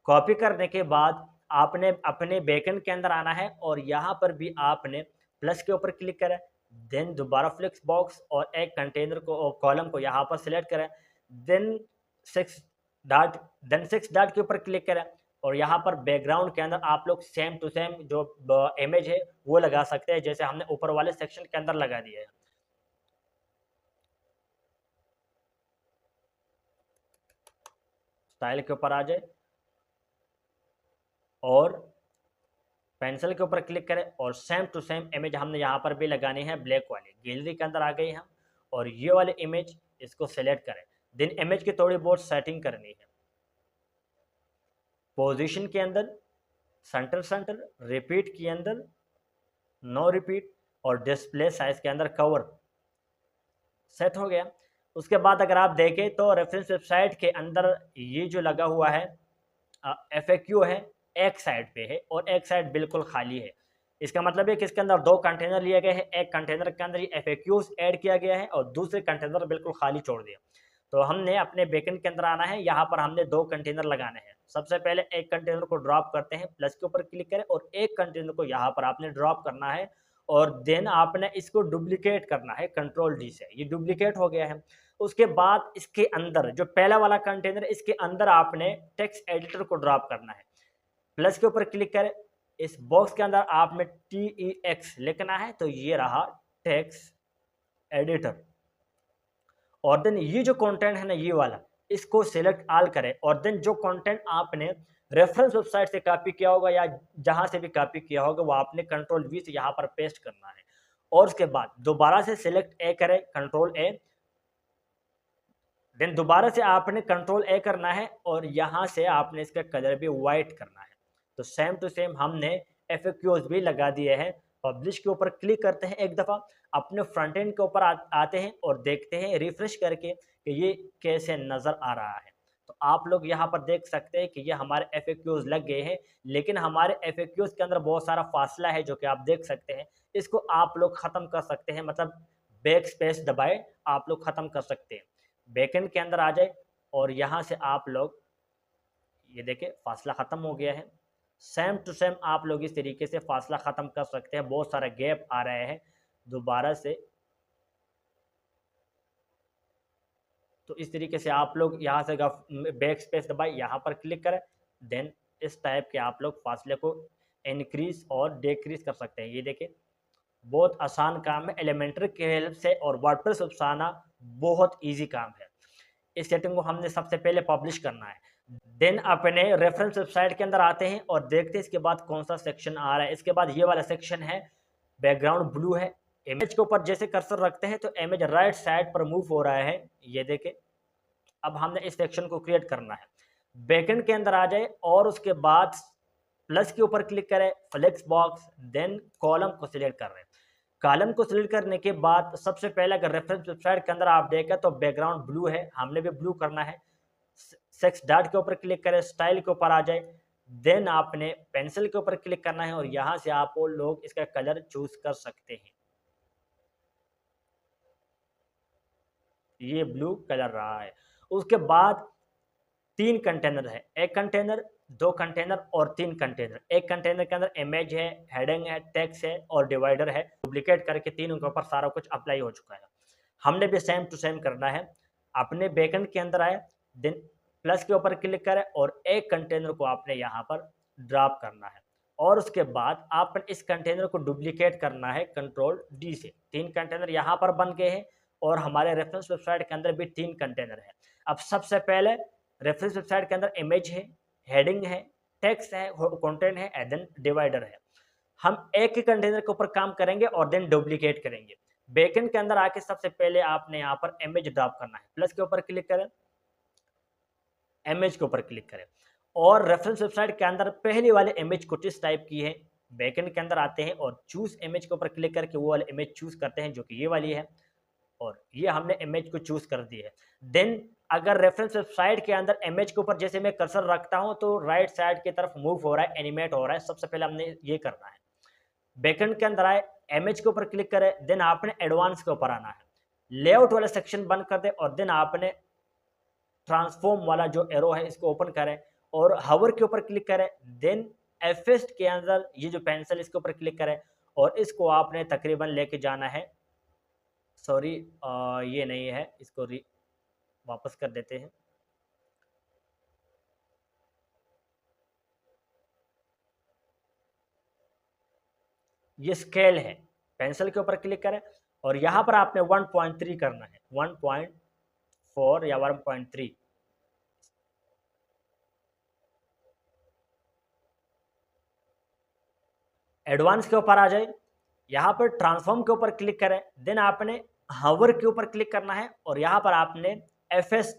कॉपी करने के बाद आपने अपने बैकएंड के अंदर आना है और यहाँ पर भी आपने प्लस के ऊपर क्लिक करें, देन दोबारा फ्लेक्स बॉक्स और एक कंटेनर को, कॉलम को यहाँ पर सिलेक्ट करें, देन 6 डॉट के ऊपर क्लिक करें और यहाँ पर बैकग्राउंड के अंदर आप लोग सेम टू सेम जो इमेज है वो लगा सकते हैं, जैसे हमने ऊपर वाले सेक्शन के अंदर लगा दिया है। स्टाइल के ऊपर आ जाए और पेंसिल के ऊपर क्लिक करें और सेम टू सेम इमेज हमने यहाँ पर भी लगानी है, ब्लैक वाली। गैलरी के अंदर आ गई हम और ये वाले इमेज इसको सेलेक्ट करें, देन इमेज की थोड़ी बहुत सेटिंग करनी है। पोजीशन के अंदर सेंटर, रिपीट के अंदर नो रिपीट और डिस्प्ले साइज के अंदर कवर सेट हो गया। उसके बाद अगर आप देखें तो रेफरेंस वेबसाइट के अंदर ये जो लगा हुआ है FAQ है, एक साइड पे है और एक साइड बिल्कुल खाली है। इसका मतलब है कि इसके अंदर दो कंटेनर लिए गए हैं, एक कंटेनर के अंदर ये FAQs ऐड किया गया है और दूसरे कंटेनर बिल्कुल खाली छोड़ दिया। तो हमने अपने बैकएंड के अंदर आना है, यहाँ पर हमने दो कंटेनर लगाने हैं। सबसे पहले एक कंटेनर को ड्रॉप करते हैं, प्लस के ऊपर क्लिक करें और एक कंटेनर को यहाँ पर आपने ड्रॉप करना है और देन आपने इसको डुप्लीकेट करना है कंट्रोल D से। ये डुप्लीकेट हो गया है। उसके बाद इसके अंदर जो पहला वाला कंटेनर, इसके अंदर आपने टेक्स्ट एडिटर को ड्रॉप करना है। प्लस के ऊपर क्लिक करें, इस बॉक्स के अंदर आपने TEX लिखना है, तो ये रहा टेक्स्ट एडिटर। और देन ये जो कंटेंट है ना, ये वाला, इसको सिलेक्ट ऑल करें। और देन जो कंटेंट आपने रेफरेंस वेबसाइट से कॉपी किया होगा या जहां से भी कॉपी किया होगा, वो आपने कंट्रोल V से यहाँ पर पेस्ट करना है। और उसके बाद दोबारा से सिलेक्ट ए करें, कंट्रोल ए, देन दोबारा से आपने कंट्रोल ए करना है और यहाँ से आपने इसका कलर भी वाइट करना है। तो सेम टू सेम हमने FAQs भी लगा दिए हैं। पब्लिश के ऊपर क्लिक करते हैं एक दफ़ा, अपने फ्रंट एंड के ऊपर आते हैं और देखते हैं रिफ्रेश करके कि ये कैसे नज़र आ रहा है। तो आप लोग यहाँ पर देख सकते हैं कि ये हमारे FAQs लग गए हैं, लेकिन हमारे FAQs के अंदर बहुत सारा फासला है जो कि आप देख सकते हैं। इसको आप लोग ख़त्म कर सकते हैं, मतलब बैक स्पेस दबाए आप लोग ख़त्म कर सकते हैं। बैकएंड के अंदर आ जाए और यहाँ से आप लोग ये देखें फासला ख़त्म हो गया है। सेम टू सेम आप लोग इस तरीके से फासला ख़त्म कर सकते हैं। बहुत सारा गैप आ रहे हैं दोबारा से, तो इस तरीके से आप लोग यहाँ से बैक स्पेस दबाए, यहाँ पर क्लिक करें, देन इस टाइप के आप लोग फासले को इंक्रीज और डिक्रीज कर सकते हैं। ये देखें बहुत आसान काम है एलिमेंटर के हेल्प से, और वर्डप्रेस उपसाना बहुत इजी काम है। इस सेटिंग को हमने सबसे पहले पब्लिश करना है, देन अपने रेफरेंस वेबसाइट के अंदर आते हैं और देखते हैं इसके बाद कौन सा सेक्शन आ रहा है। इसके बाद ये वाला सेक्शन है, बैकग्राउंड ब्लू है। इमेज के ऊपर जैसे कर्सर रखते हैं तो इमेज राइट साइड पर मूव हो रहा है, ये देखें। अब हमने इस सेक्शन को क्रिएट करना है। बैकएंड के अंदर आ जाए और उसके बाद प्लस के ऊपर क्लिक करें, फ्लेक्स बॉक्स, देन कॉलम को सिलेक्ट कर रहे हैं। कॉलम को सिलेक्ट करने के बाद सबसे पहले अगर रेफरेंस वेबसाइट के अंदर आप देखें तो बैकग्राउंड ब्लू है, हमने भी ब्लू करना है। सेक्स डॉट के ऊपर क्लिक करें, स्टाइल के ऊपर आ जाए, देन आपने पेंसिल के ऊपर क्लिक करना है और यहाँ से आप लोग इसका कलर चूज कर सकते हैं। ये ब्लू कलर रहा है। उसके बाद 3 कंटेनर है, एक कंटेनर, 2 कंटेनर और 3 कंटेनर। एक कंटेनर के अंदर इमेज है, हेडिंग है, टेक्स्ट है और डिवाइडर है। डुप्लीकेट करके तीनों के ऊपर सारा कुछ अप्लाई हो चुका है। हमने भी सेम टू सेम करना है। अपने बैकएंड के अंदर आए, देन प्लस के ऊपर क्लिक करें और एक कंटेनर को आपने यहाँ पर ड्रॉप करना है। और उसके बाद आपने इस कंटेनर को डुप्लीकेट करना है कंट्रोल D से। 3 कंटेनर यहाँ पर बन गए हैं और हमारे रेफरेंस वेबसाइट के अंदर भी 3 कंटेनर है। अब सबसे पहले रेफरेंस वेबसाइट के अंदर इमेज है, हेडिंग है, टेक्स्ट है, कंटेंट है, देन डिवाइडर है। हम एक ही कंटेनर के ऊपर काम करेंगे और देन डुप्लीकेट करेंगे। बैकएंड के अंदर आके सबसे पहले आपने यहाँ पर इमेज ड्रॉप करना है। प्लस के ऊपर क्लिक करें, इमेज के ऊपर क्लिक करें और रेफरेंस वेबसाइट के अंदर पहली वाले इमेज कुछ इस टाइप की है। बैकएंड के अंदर आते हैं और चूज इमेज के ऊपर क्लिक करके वो वाली इमेज चूज करते हैं जो कि ये वाली है, और ये हमने इमेज को चूज कर दी है। देन अगर रेफरेंस वेबसाइट के अंदर इमेज के ऊपर जैसे मैं कर्सर रखता हूं तो राइट साइड की तरफ मूव हो रहा है, एनिमेट हो रहा है। सबसे पहले हमने ये करना है। बैकएंड के अंदर आए, इमेज के ऊपर क्लिक करें, देन आपने एडवांस के ऊपर आना है। लेआउट वाला सेक्शन बंद कर दे और देन आपने ट्रांसफॉर्म वाला जो एरो है इसको ओपन करें और हवर के ऊपर क्लिक करें। देन एफेस्ट के अंदर ये जो पेंसिल इसके ऊपर क्लिक करें और इसको आपने तकरीबन लेके जाना है, सॉरी ये नहीं है, इसको वापस कर देते हैं। ये स्केल है, पेंसिल के ऊपर क्लिक करें और यहाँ पर आपने 1.3 करना है, 1.4 या 1.3। एडवांस के ऊपर आ जाए, यहाँ पर ट्रांसफॉर्म के ऊपर क्लिक करें, देन आपने हवर के ऊपर क्लिक करना है और यहाँ पर आपने एफेस्ट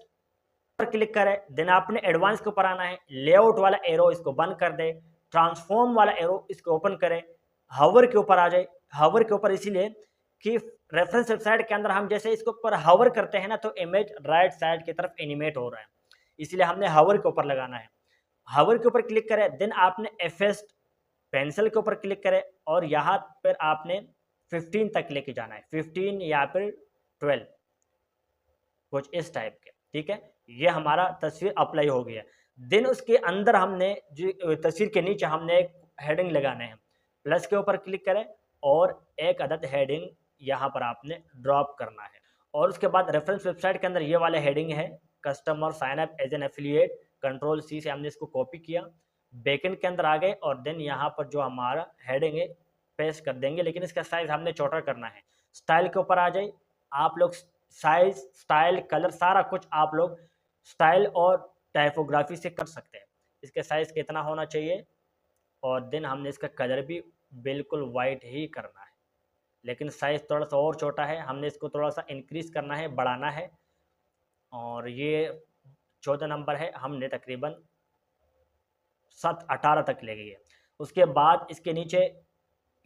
पर क्लिक करें, देन आपने एडवांस के ऊपर आना है। लेआउट वाला एरो इसको बंद कर दे, ट्रांसफॉर्म वाला एरो इसको ओपन करें, हवर के ऊपर आ जाए। हवर के ऊपर इसीलिए कि रेफरेंस वेबसाइट के अंदर हम जैसे इसके ऊपर हवर करते हैं ना तो इमेज राइट साइड की तरफ एनिमेट हो रहा है, इसलिए हमने हवर के ऊपर लगाना है। हवर के ऊपर क्लिक करें, देन आपने एफेस्ट पेंसिल के ऊपर क्लिक करें और यहाँ पर आपने 15 तक लेके जाना है, 15 या फिर 12 कुछ इस टाइप के, ठीक है। ये हमारा तस्वीर अप्लाई हो गया। देन उसके अंदर हमने जो तस्वीर के नीचे हमने एक हेडिंग लगाने हैं। प्लस के ऊपर क्लिक करें और एक अदद हेडिंग यहाँ पर आपने ड्रॉप करना है। और उसके बाद रेफरेंस वेबसाइट के अंदर ये वाला हेडिंग है, customer sign up as an affiliate. Control C से हमने इसको कॉपी किया, बैकएंड के अंदर आ गए और देन यहाँ पर जो हमारा हेडिंग है पेस्ट कर देंगे, लेकिन इसका साइज हमने छोटा करना है। स्टाइल के ऊपर आ जाए, आप लोग साइज, स्टाइल, कलर सारा कुछ आप लोग स्टाइल और टाइपोग्राफी से कर सकते हैं। इसका साइज कितना होना चाहिए, और देन हमने इसका कलर भी बिल्कुल वाइट ही करना है, लेकिन साइज थोड़ा सा और छोटा है, हमने इसको थोड़ा सा इंक्रीज करना है, बढ़ाना है। और ये 14 नंबर है, हमने तकरीबन 18 तक ले गई है। उसके बाद इसके नीचे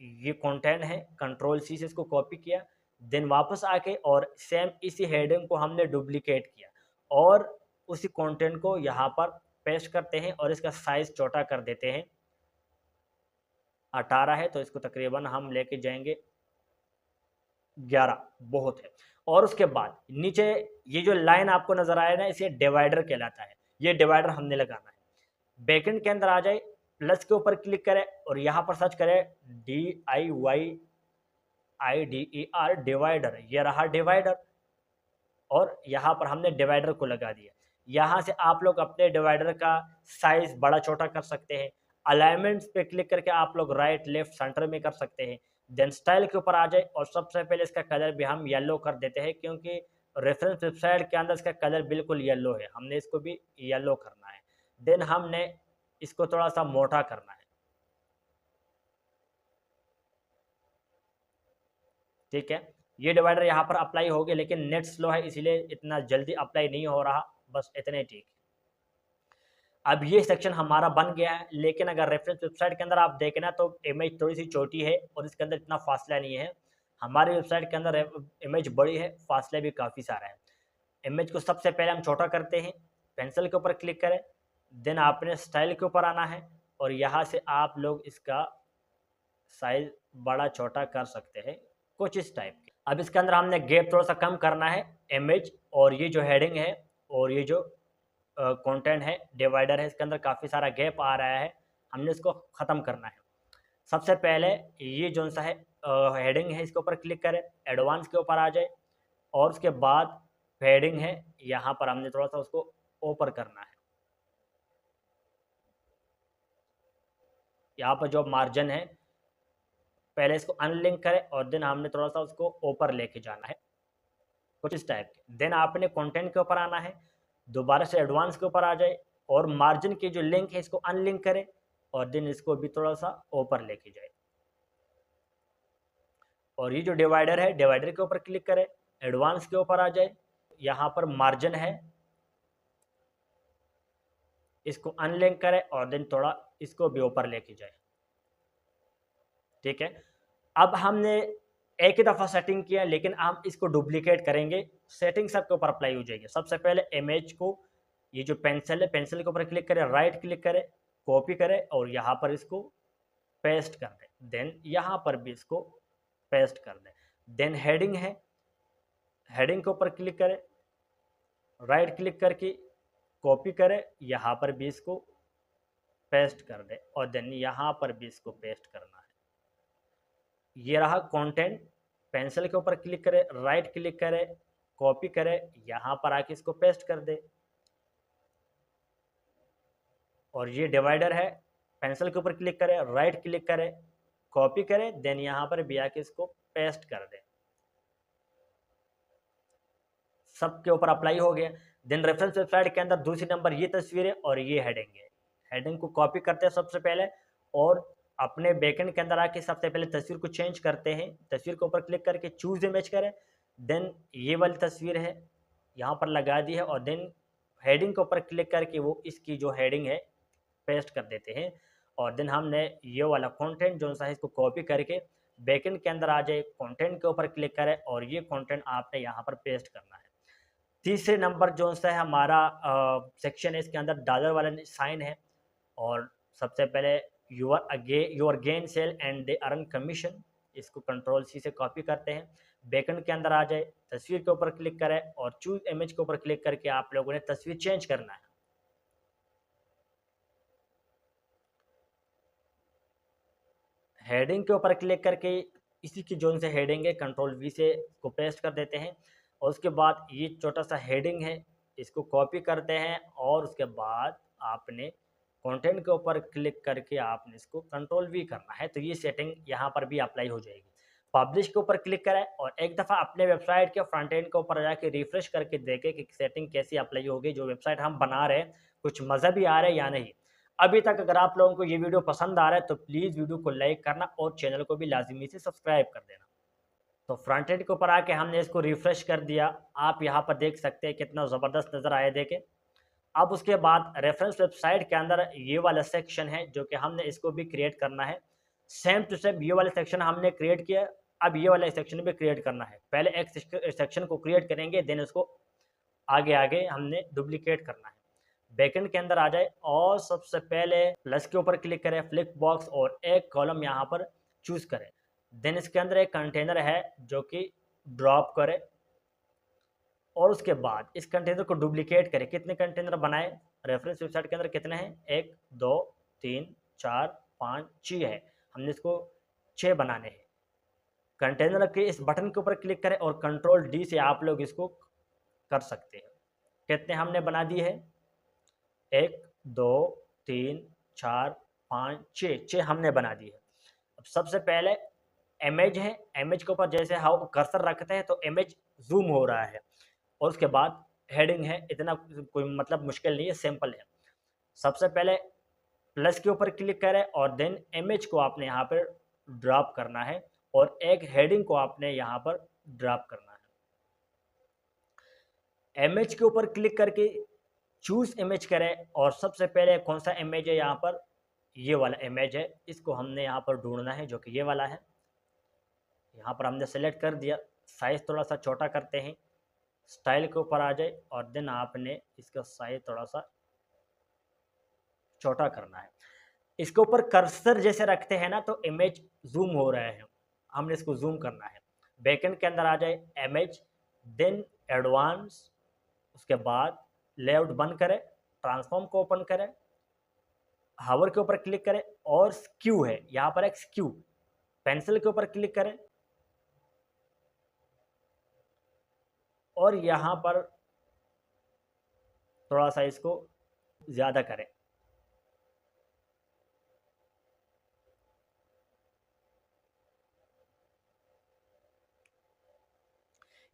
ये कंटेंट है, कंट्रोल सी से इसको कॉपी किया, देन वापस आके और सेम इसी हेडिंग को हमने डुप्लीकेट किया और उसी कंटेंट को यहाँ पर पेस्ट करते हैं और इसका साइज छोटा कर देते हैं। 18 है तो इसको तकरीबन हम लेके जाएंगे 11, बहुत है। और उसके बाद नीचे ये जो लाइन आपको नजर आया ना, इसे डिवाइडर कहलाता है, ये डिवाइडर हमने लगाना है। बैकएंड के अंदर आ जाए, प्लस के ऊपर क्लिक करें और यहाँ पर सर्च करें DIYIDER डिवाइडर, ये रहा डिवाइडर, और यहाँ पर हमने डिवाइडर को लगा दिया। यहाँ से आप लोग अपने डिवाइडर का साइज बड़ा छोटा कर सकते हैं। अलाइनमेंट्स पे क्लिक करके आप लोग राइट, लेफ्ट, सेंटर में कर सकते हैं। देन स्टाइल के ऊपर आ जाए और सबसे पहले इसका कलर भी हम येलो कर देते हैं, क्योंकि रेफरेंस वेबसाइट के अंदर इसका कलर बिल्कुल येलो है, हमने इसको भी येलो करना है। देन हमने इसको थोड़ा सा मोटा करना है, ठीक है। ये डिवाइडर यहाँ पर अप्लाई हो गया, लेकिन नेट स्लो है इसीलिए इतना जल्दी अप्लाई नहीं हो रहा, बस इतने ठीक है। अब ये सेक्शन हमारा बन गया है, लेकिन अगर रेफरेंस वेबसाइट के अंदर आप देखें ना तो इमेज थोड़ी सी छोटी है और इसके अंदर इतना फासला नहीं है। हमारी वेबसाइट के अंदर इमेज बड़ी है, फासला भी काफ़ी सारा है। इमेज को सबसे पहले हम छोटा करते हैं, पेंसिल के ऊपर क्लिक करें, देन आपने स्टाइल के ऊपर आना है और यहाँ से आप लोग इसका साइज बड़ा छोटा कर सकते हैं कुछ इस टाइप के। अब इसके अंदर हमने गैप थोड़ा सा कम करना है, इमेज और ये जो हेडिंग है और ये जो कंटेंट है, डिवाइडर है, इसके अंदर काफ़ी सारा गैप आ रहा है, हमने इसको ख़त्म करना है। सबसे पहले ये जो सा है हेडिंग है, इसके ऊपर क्लिक करें, एडवांस के ऊपर आ जाए और उसके बाद हेडिंग है, यहाँ पर हमने थोड़ा सा उसको ऊपर करना है। यहाँ पर जो मार्जिन है पहले इसको अनलिंक करें और देन हमने थोड़ा सा उसको ऊपर लेके जाना है कुछ इस टाइप के। देन आपने कंटेंट के ऊपर आना है, दोबारा से एडवांस के ऊपर आ जाए और मार्जिन की जो लिंक है इसको अनलिंक करें और देन इसको भी थोड़ा सा ऊपर लेके जाए। और ये जो डिवाइडर है, डिवाइडर के ऊपर क्लिक करें, एडवांस के ऊपर आ जाए, यहाँ पर मार्जिन है इसको अनलिंक करें और देन थोड़ा इसको भी ऊपर लेके जाए, ठीक है। अब हमने एक ही दफ़ा सेटिंग किया, लेकिन हम इसको डुप्लीकेट करेंगे, सेटिंग सबके ऊपर अप्लाई हो जाएगी। सबसे पहले इमेज को, ये जो पेंसिल है, पेंसिल के ऊपर क्लिक करें, राइट क्लिक करें, कॉपी करें और यहाँ पर इसको पेस्ट कर दें। देन यहाँ पर भी इसको पेस्ट कर दें। देन हेडिंग है, हेडिंग के ऊपर क्लिक करें, राइट क्लिक करके कॉपी करें, यहाँ पर भी इसको पेस्ट कर दें और देन यहाँ पर भी इसको पेस्ट करना है। ये रहा कंटेंट, पेंसिल के ऊपर क्लिक करें, राइट क्लिक करें, कॉपी करें, यहाँ पर आके इसको पेस्ट कर दे। और ये डिवाइडर है, पेंसिल के ऊपर क्लिक करें, राइट क्लिक करें, कॉपी करें, देन यहाँ पर भी आके इसको पेस्ट कर दें। सबके ऊपर अप्लाई हो गया। देन रेफरेंस वेबसाइट के अंदर दूसरी नंबर ये तस्वीर है और ये हेडिंग है। हेडिंग को कॉपी करते हैं सबसे पहले और अपने बैकएंड के अंदर आके सबसे पहले तस्वीर को चेंज करते हैं। तस्वीर के ऊपर क्लिक करके चूज इमेज करें, देन ये वाली तस्वीर है यहाँ पर लगा दी है और देन हेडिंग के ऊपर क्लिक करके वो इसकी जो हेडिंग है पेस्ट कर देते हैं। और देन हमने ये वाला कंटेंट जो सा है इसको कॉपी करके बैकएंड के अंदर आ जाए, कंटेंट के ऊपर क्लिक करें और ये कंटेंट आपने यहाँ पर पेस्ट करना है। तीसरे नंबर जो सा है हमारा सेक्शन है, इसके अंदर डॉलर वाला साइन है और सबसे पहले your gain sale and they earn commission, इसको कंट्रोल सी से कॉपी करते हैं। बैकएंड के अंदर आ जाए, तस्वीर के ऊपर क्लिक करें और चूज इमेज के ऊपर क्लिक करके आप लोगों ने तस्वीर चेंज करना है। हेडिंग के ऊपर क्लिक करके इसी की जोन से हेडिंग है, कंट्रोल वी से को पेस्ट कर देते हैं और उसके बाद ये छोटा सा हेडिंग है इसको कॉपी करते हैं और उसके बाद आपने कंटेंट के ऊपर क्लिक करके आपने इसको कंट्रोल वी करना है, तो ये सेटिंग यहाँ पर भी अप्लाई हो जाएगी। पब्लिश के ऊपर क्लिक करें और एक दफ़ा अपने वेबसाइट के फ्रंट एंड के ऊपर जाके रिफ्रेश करके देखें कि सेटिंग कैसी अप्लाई होगी, जो वेबसाइट हम बना रहे हैं कुछ मज़ा भी आ रहा है या नहीं। अभी तक अगर आप लोगों को ये वीडियो पसंद आ रहा है तो प्लीज़ वीडियो को लाइक करना और चैनल को भी लाजमी से सब्सक्राइब कर देना। तो फ्रंट एंड के ऊपर आके हमने इसको रिफ्रेश कर दिया। आप यहाँ पर देख सकते हैं कितना ज़बरदस्त नज़र आया, देखें। अब उसके बाद रेफरेंस वेबसाइट के अंदर ये वाला सेक्शन है जो कि हमने इसको भी क्रिएट करना है। सेम टू सेम ये वाला सेक्शन हमने क्रिएट किया, अब ये वाला सेक्शन भी क्रिएट करना है। पहले एक सेक्शन को क्रिएट करेंगे, देन उसको आगे आगे हमने डुप्लीकेट करना है। बैकएंड के अंदर आ जाए और सबसे पहले प्लस के ऊपर क्लिक करें, फ्लिप बॉक्स, और एक कॉलम यहाँ पर चूज करें। देन इसके अंदर एक कंटेनर है जो कि ड्रॉप करें और उसके बाद इस कंटेनर को डुप्लीकेट करें। कितने कंटेनर बनाए, रेफरेंस वेबसाइट के अंदर कितने हैं, 1 2 3 4 5 6 है, हमने इसको 6 बनाने हैं। कंटेनर के इस बटन के ऊपर क्लिक करें और कंट्रोल डी से आप लोग इसको कर सकते हैं। कितने हमने बना दिए हैं, 1 2 3 4 5 6 हमने बना दिए। अब सबसे पहले इमेज है, इमेज के ऊपर जैसे हम कर्सर रखते हैं तो इमेज जूम हो रहा है, और उसके बाद हेडिंग है, इतना कोई मतलब मुश्किल नहीं है, सिंपल है। सबसे पहले प्लस के ऊपर क्लिक करें और देन इमेज को आपने यहाँ पर ड्रॉप करना है और एक हेडिंग को आपने यहाँ पर ड्रॉप करना है। इमेज के ऊपर क्लिक करके चूज इमेज करें और सबसे पहले कौन सा इमेज है, यहाँ पर ये वाला इमेज है, इसको हमने यहाँ पर ढूंढना है जो कि ये वाला है। यहाँ पर हमने सेलेक्ट कर दिया, साइज थोड़ा सा छोटा करते हैं, स्टाइल के ऊपर आ जाए और देन आपने इसका साइज थोड़ा सा छोटा करना है। इसके ऊपर कर्सर जैसे रखते हैं ना तो इमेज जूम हो रहा है, हमने इसको जूम करना है। बैकएंड के अंदर आ जाए, इमेज, देन एडवांस, उसके बाद लेआउट बंद करें, ट्रांसफॉर्म को ओपन करें, हावर के ऊपर क्लिक करें और स्क्यू है यहाँ पर एक स्क्यू, पेंसिल के ऊपर क्लिक करें और यहाँ पर थोड़ा सा इसको ज़्यादा करें।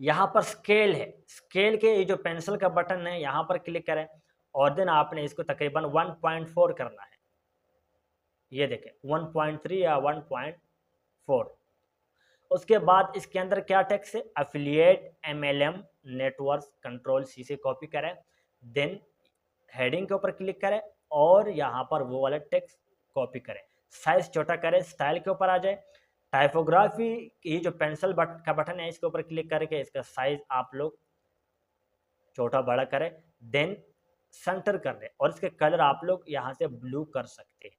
यहाँ पर स्केल है, स्केल के ये जो पेंसिल का बटन है यहाँ पर क्लिक करें और देन आपने इसको तकरीबन 1.4 करना है। ये देखें 1.3 या 1.4। उसके बाद इसके अंदर क्या टेक्स्ट है, affiliate MLM network control C से कॉपी करें, देन हेडिंग के ऊपर क्लिक करें और यहाँ पर वो वाला टेक्स्ट कॉपी करें, साइज छोटा करें, स्टाइल के ऊपर आ जाए, टाइपोग्राफी ये जो पेंसिल का बटन है इसके ऊपर क्लिक करके इसका साइज आप लोग छोटा बड़ा करें, देन सेंटर कर दें और इसके कलर आप लोग यहाँ से ब्लू कर सकते हैं।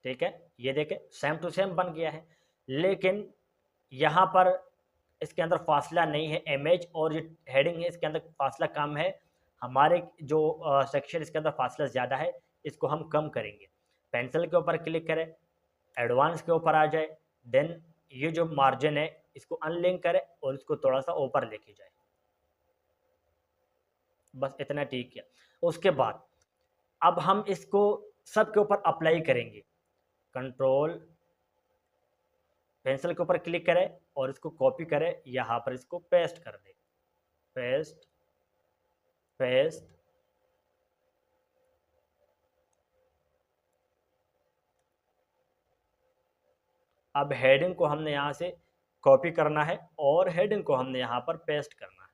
ठीक है, ये देखें सेम टू सेम बन गया है, लेकिन यहाँ पर इसके अंदर फासला नहीं है, इमेज और जो हेडिंग है इसके अंदर फासला कम है, हमारे जो सेक्शन इसके अंदर फासला ज़्यादा है, इसको हम कम करेंगे। पेंसिल के ऊपर क्लिक करें, एडवांस के ऊपर आ जाए, देन ये जो मार्जिन है इसको अनलिंक करें और इसको थोड़ा सा ऊपर लेके जाए, बस इतना ठीक किया। उसके बाद अब हम इसको सब के ऊपर अप्लाई करेंगे। कंट्रोल पेंसिल के ऊपर क्लिक करें और इसको कॉपी करें, यहाँ पर इसको पेस्ट कर दें, पेस्ट पेस्ट, अब हेडिंग को हमने यहाँ से कॉपी करना है और हेडिंग को हमने यहाँ पर पेस्ट करना है।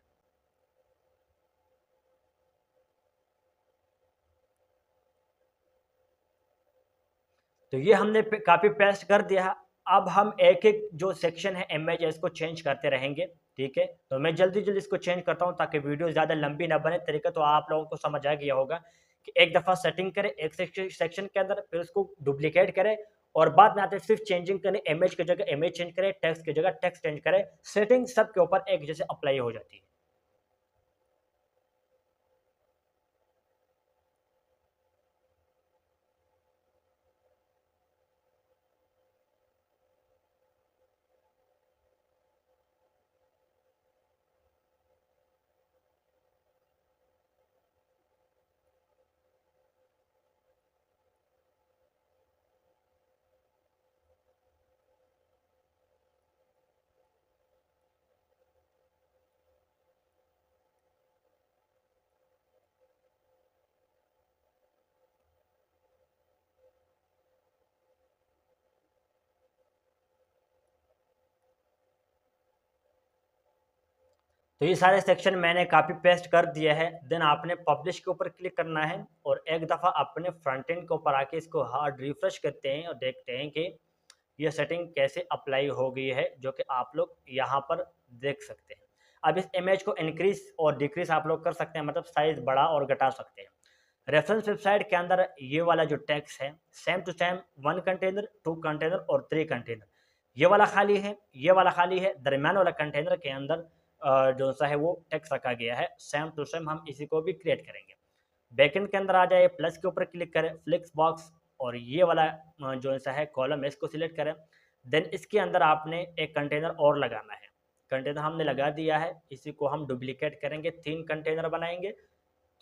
तो ये हमने कॉपी पेस्ट कर दिया है। अब हम एक एक जो सेक्शन है इमेज है इसको चेंज करते रहेंगे। ठीक है, तो मैं जल्दी जल्दी इसको चेंज करता हूँ ताकि वीडियो ज़्यादा लंबी ना बने। तरीका तो आप लोगों को समझ आ गया होगा कि एक दफ़ा सेटिंग करें एक सेक्शन के अंदर, फिर उसको डुप्लीकेट करें और बाद में आते सिर्फ चेंजिंग करें, इमेज की जगह इमेज चेंज करें, टेक्स्ट की जगह टेक्स्ट चेंज करें, सेटिंग सबके ऊपर एक जैसे अप्लाई हो जाती है। तो ये सारे सेक्शन मैंने कॉपी पेस्ट कर दिया है। देन आपने पब्लिश के ऊपर क्लिक करना है और एक दफ़ा अपने फ्रंट एंड के ऊपर आके इसको हार्ड रिफ्रेश करते हैं और देखते हैं कि ये सेटिंग कैसे अप्लाई हो गई है, जो कि आप लोग यहाँ पर देख सकते हैं। अब इस इमेज को इंक्रीज और डिक्रीज आप लोग कर सकते हैं, मतलब साइज बढ़ा और घटा सकते हैं। रेफरेंस वेबसाइट के अंदर ये वाला जो टेक्स्ट है same to same 1 container, 2 container और 3 कंटेनर, ये वाला खाली है, ये वाला खाली है। दरमियान वाला कंटेनर के अंदर जो सा है वो टेक्स्ट रखा गया है, सेम टू सेम हम इसी को भी क्रिएट करेंगे। बैकएंड के अंदर आ जाए, प्लस के ऊपर क्लिक करें, फ्लिक्स बॉक्स और ये वाला जो सा है कॉलम है इसको सिलेक्ट करें। देन इसके अंदर आपने एक कंटेनर और लगाना है। कंटेनर हमने लगा दिया है, इसी को हम डुप्लीकेट करेंगे, 3 कंटेनर बनाएंगे।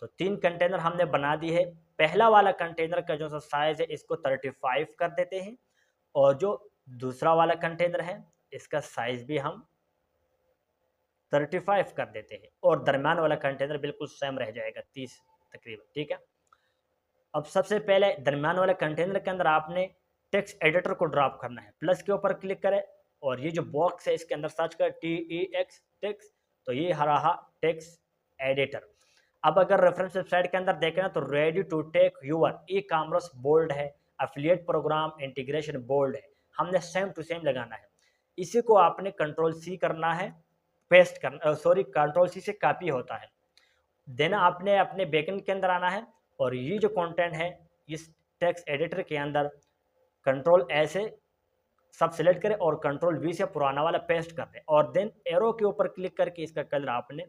तो 3 कंटेनर हमने बना दी है। पहला वाला कंटेनर का जो सा साइज है इसको 35 कर देते हैं और जो दूसरा वाला कंटेनर है इसका साइज भी हम 35 कर देते हैं और दरम्यान वाला कंटेनर बिल्कुल सेम रह जाएगा 30 तकरीबन, ठीक है। अब सबसे पहले दरम्यान वाले कंटेनर के अंदर आपने टेक्स्ट एडिटर को ड्रॉप करना है। प्लस के ऊपर क्लिक करें और ये जो बॉक्स है इसके अंदर सर्च कर TEX टेक्स्ट, तो ये रहा टेक्स्ट एडिटर। अब अगर रेफरेंस वेबसाइट के अंदर देखें ना तो ready to take your e commerce bold है, एफिलिएट प्रोग्राम इंटीग्रेशन बोल्ड है, हमने सेम टू सेम लगाना है। इसी को आपने कंट्रोल-C करना है, पेस्ट करना, सॉरी कंट्रोल-C से कॉपी होता है। देन आपने अपने बैकएंड के अंदर आना है और ये जो कंटेंट है इस टेक्स्ट एडिटर के अंदर कंट्रोल-A से सब सिलेक्ट करें और कंट्रोल-V से पुराना वाला पेस्ट कर दें और देन एरो के ऊपर क्लिक करके इसका कलर आपने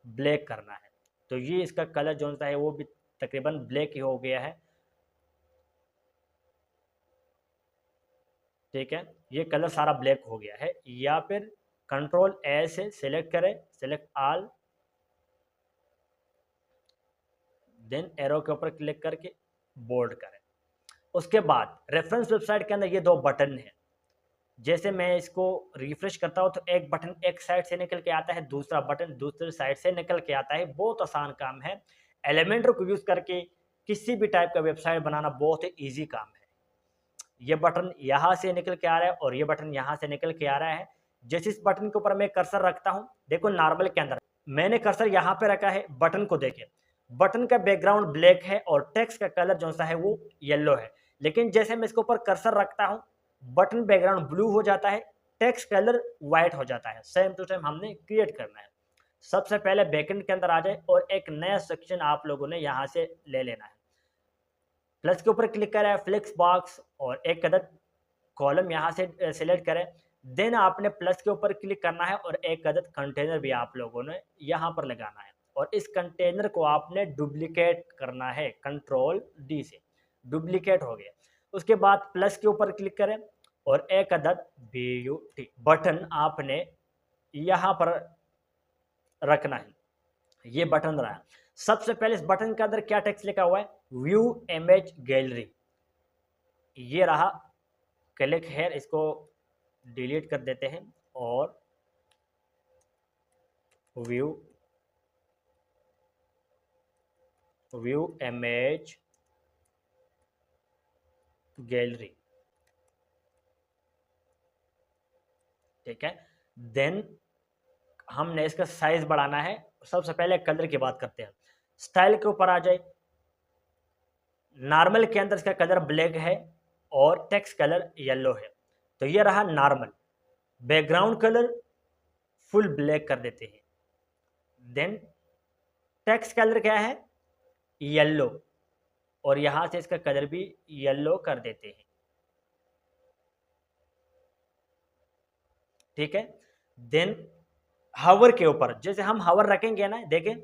ब्लैक करना है। तो ये इसका कलर जो सा है वो भी तकरीबन ब्लैक ही हो गया है, ठीक है। ये कलर सारा ब्लैक हो गया है। या फिर कंट्रोल-A से सिलेक्ट करें, सिलेक्ट ऑल, देन एरो के ऊपर क्लिक करके बोल्ड करें। उसके बाद रेफरेंस वेबसाइट के अंदर ये 2 बटन हैं। जैसे मैं इसको रिफ्रेश करता हूँ तो एक बटन एक साइड से निकल के आता है, दूसरा बटन दूसरी साइड से निकल के आता है। बहुत आसान काम है। एलिमेंटर को यूज़ करके किसी भी टाइप का वेबसाइट बनाना बहुत ही ईजी काम है। ये बटन यहाँ से निकल के आ रहा है और ये बटन यहाँ से निकल के आ रहा है। जैसे इस बटन के ऊपर मैं कर्सर रखता हूँ, देखो नॉर्मल के अंदर मैंने कर्सर यहाँ पे रखा है, बटन को देखें, बटन का बैकग्राउंड ब्लैक है और टेक्स्ट का कलर जो सा है वो येलो है। लेकिन जैसे मैं इसके ऊपर कर्सर रखता हूँ, बटन बैकग्राउंड ब्लू हो जाता है, टेक्स्ट कलर व्हाइट हो जाता है। सेम टू सेम हमने क्रिएट करना है। सबसे पहले बैकएंड के अंदर आ जाए और एक नया सेक्शन आप लोगों ने यहाँ से ले लेना है। प्लस के ऊपर क्लिक करें, फ्लिक्स बॉक्स और एक अदद कॉलम यहाँ से सिलेक्ट करें। देन आपने प्लस के ऊपर क्लिक करना है और एक अदद कंटेनर भी आप लोगों ने यहाँ पर लगाना है और इस कंटेनर को आपने डुप्लीकेट करना है, कंट्रोल-D से। डुप्लीकेट हो गया। उसके बाद प्लस के ऊपर क्लिक करें और एक अदद BUT बटन आपने यहाँ पर रखना है। ये बटन रहा। सबसे पहले इस बटन के अंदर क्या टेक्स्ट लिखा हुआ है, व्यू इमेज गैलरी, ये रहा। क्लिक हेयर, इसको डिलीट कर देते हैं और व्यू इमेज गैलरी, ठीक है। देन हमने इसका साइज बढ़ाना है। सबसे पहले कलर की बात करते हैं। स्टाइल के ऊपर आ जाए, नॉर्मल के अंदर इसका कलर ब्लैक है और टेक्स्ट कलर येलो है, तो ये रहा normal. Background colour full black कर देते हैं। देन टेक्स्ट कलर क्या है, येलो, और यहां से इसका कलर भी येलो कर देते हैं, ठीक है। देन हावर के ऊपर जैसे हम हावर रखेंगे ना, देखें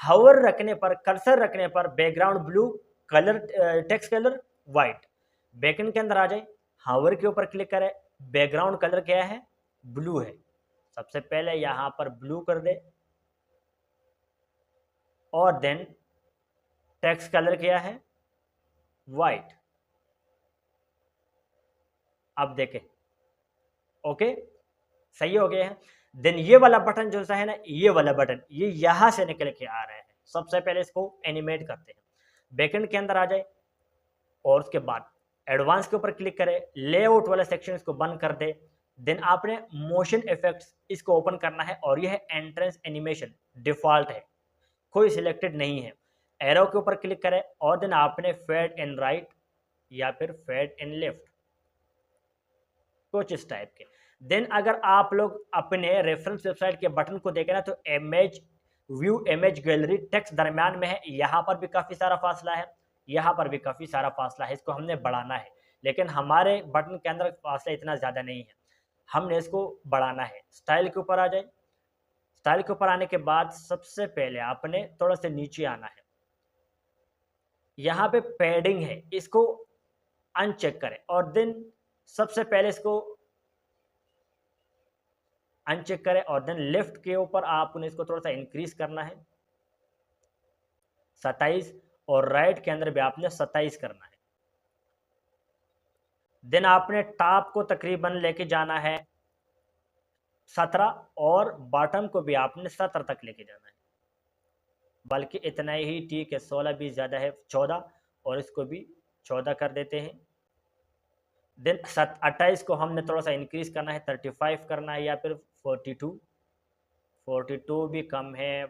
हावर रखने पर, कर्सर रखने पर background blue, colour text colour white. Backend के अंदर आ जाए, हावर के ऊपर क्लिक करें, बैकग्राउंड कलर क्या है, ब्लू है। सबसे पहले यहां पर ब्लू कर दे और देन टेक्स्ट कलर क्या है, वाइट। अब देखें, ओके, सही हो गया है। देन ये वाला बटन जो सा है ना, ये वाला बटन ये यहां से निकल के आ रहा है। सबसे पहले इसको एनिमेट करते हैं। बैकएंड के अंदर आ जाए और उसके बाद एडवांस के ऊपर क्लिक करें, लेआउट वाला सेक्शन इसको बंद कर दे। देन आपने मोशन इफेक्ट्स इसको ओपन करना है और यह है एंट्रेंस एनिमेशन, डिफॉल्ट है, कोई सिलेक्टेड नहीं है। एरो के ऊपर क्लिक करें और देन आपने फेड इन राइट या फिर फेड इन लेफ्ट, कुछ इस टाइप के। देन अगर आप लोग अपने रेफरेंस वेबसाइट के बटन को देखें ना तो image view, image gallery, text दरमियान में है, यहाँ पर भी काफ़ी सारा फासला है, यहाँ पर भी काफ़ी सारा फासला है, इसको हमने बढ़ाना है। लेकिन हमारे बटन के अंदर फासला इतना ज़्यादा नहीं है, हमने इसको बढ़ाना है। स्टाइल के ऊपर आ जाए, स्टाइल के ऊपर आने के बाद सबसे पहले आपने थोड़ा सा नीचे आना है, यहाँ पे पैडिंग है, इसको अनचेक करें और देन सबसे पहले इसको अनचेक करें और देन लेफ्ट के ऊपर आपने इसको थोड़ा सा इंक्रीज करना है 27 और राइट के अंदर भी आपने 27 करना है। देन आपने टॉप को तकरीबन लेके जाना है 17 और बॉटम को भी आपने 17 तक लेके जाना है, बल्कि इतना ही ठीक है, 16 भी ज़्यादा है, 14 और इसको भी 14 कर देते हैं। देन 28 को हमने थोड़ा सा इंक्रीज करना है, 35 करना है या फिर 42, 42 भी कम है,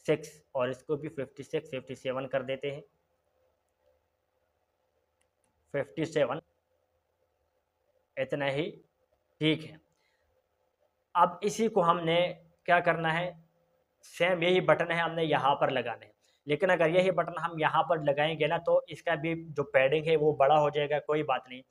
56 और इसको भी 56, 57 कर देते हैं, 57, इतना ही ठीक है। अब इसी को हमने क्या करना है, सेम यही बटन है हमने यहाँ पर लगाने हैं, लेकिन अगर यही बटन हम यहाँ पर लगाएंगे ना तो इसका भी जो पैडिंग है वो बड़ा हो जाएगा, कोई बात नहीं।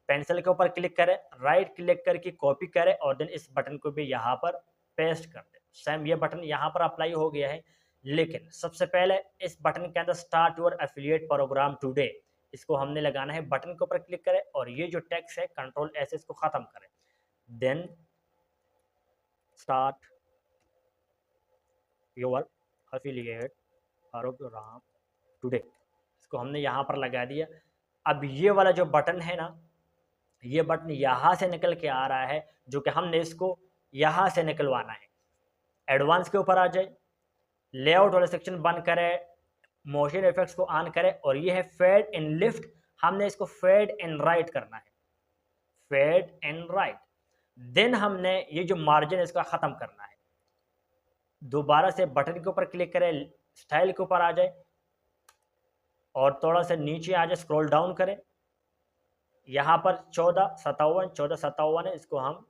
पेंसिल के ऊपर क्लिक करें, राइट क्लिक करके कॉपी करें और देन इस बटन को भी यहाँ पर पेस्ट कर दें। सेम ये बटन यहाँ पर अप्लाई हो गया है, लेकिन सबसे पहले इस बटन के अंदर start your affiliate program today, इसको हमने लगाना है। बटन के ऊपर क्लिक करें और ये जो टेक्स्ट है कंट्रोल एस इसको ख़त्म करें, then start your affiliate program today, इसको हमने यहाँ पर लगा दिया। अब ये वाला जो बटन है ना, ये बटन यहाँ से निकल के आ रहा है, जो कि हमने इसको यहाँ से निकलवाना है। एडवांस के ऊपर आ जाए, लेआउट वाला सेक्शन बंद करें, मोशन इफेक्ट्स को ऑन करें और ये है फेड इन लेफ्ट, हमने इसको फेड इन राइट करना है, फेड इन राइट। देन हमने ये जो मार्जिन है इसका ख़त्म करना है। दोबारा से बटन के ऊपर क्लिक करें, स्टाइल के ऊपर आ जाए और थोड़ा सा नीचे आ जाए, स्क्रॉल डाउन करें, यहाँ पर 1457 है, इसको हम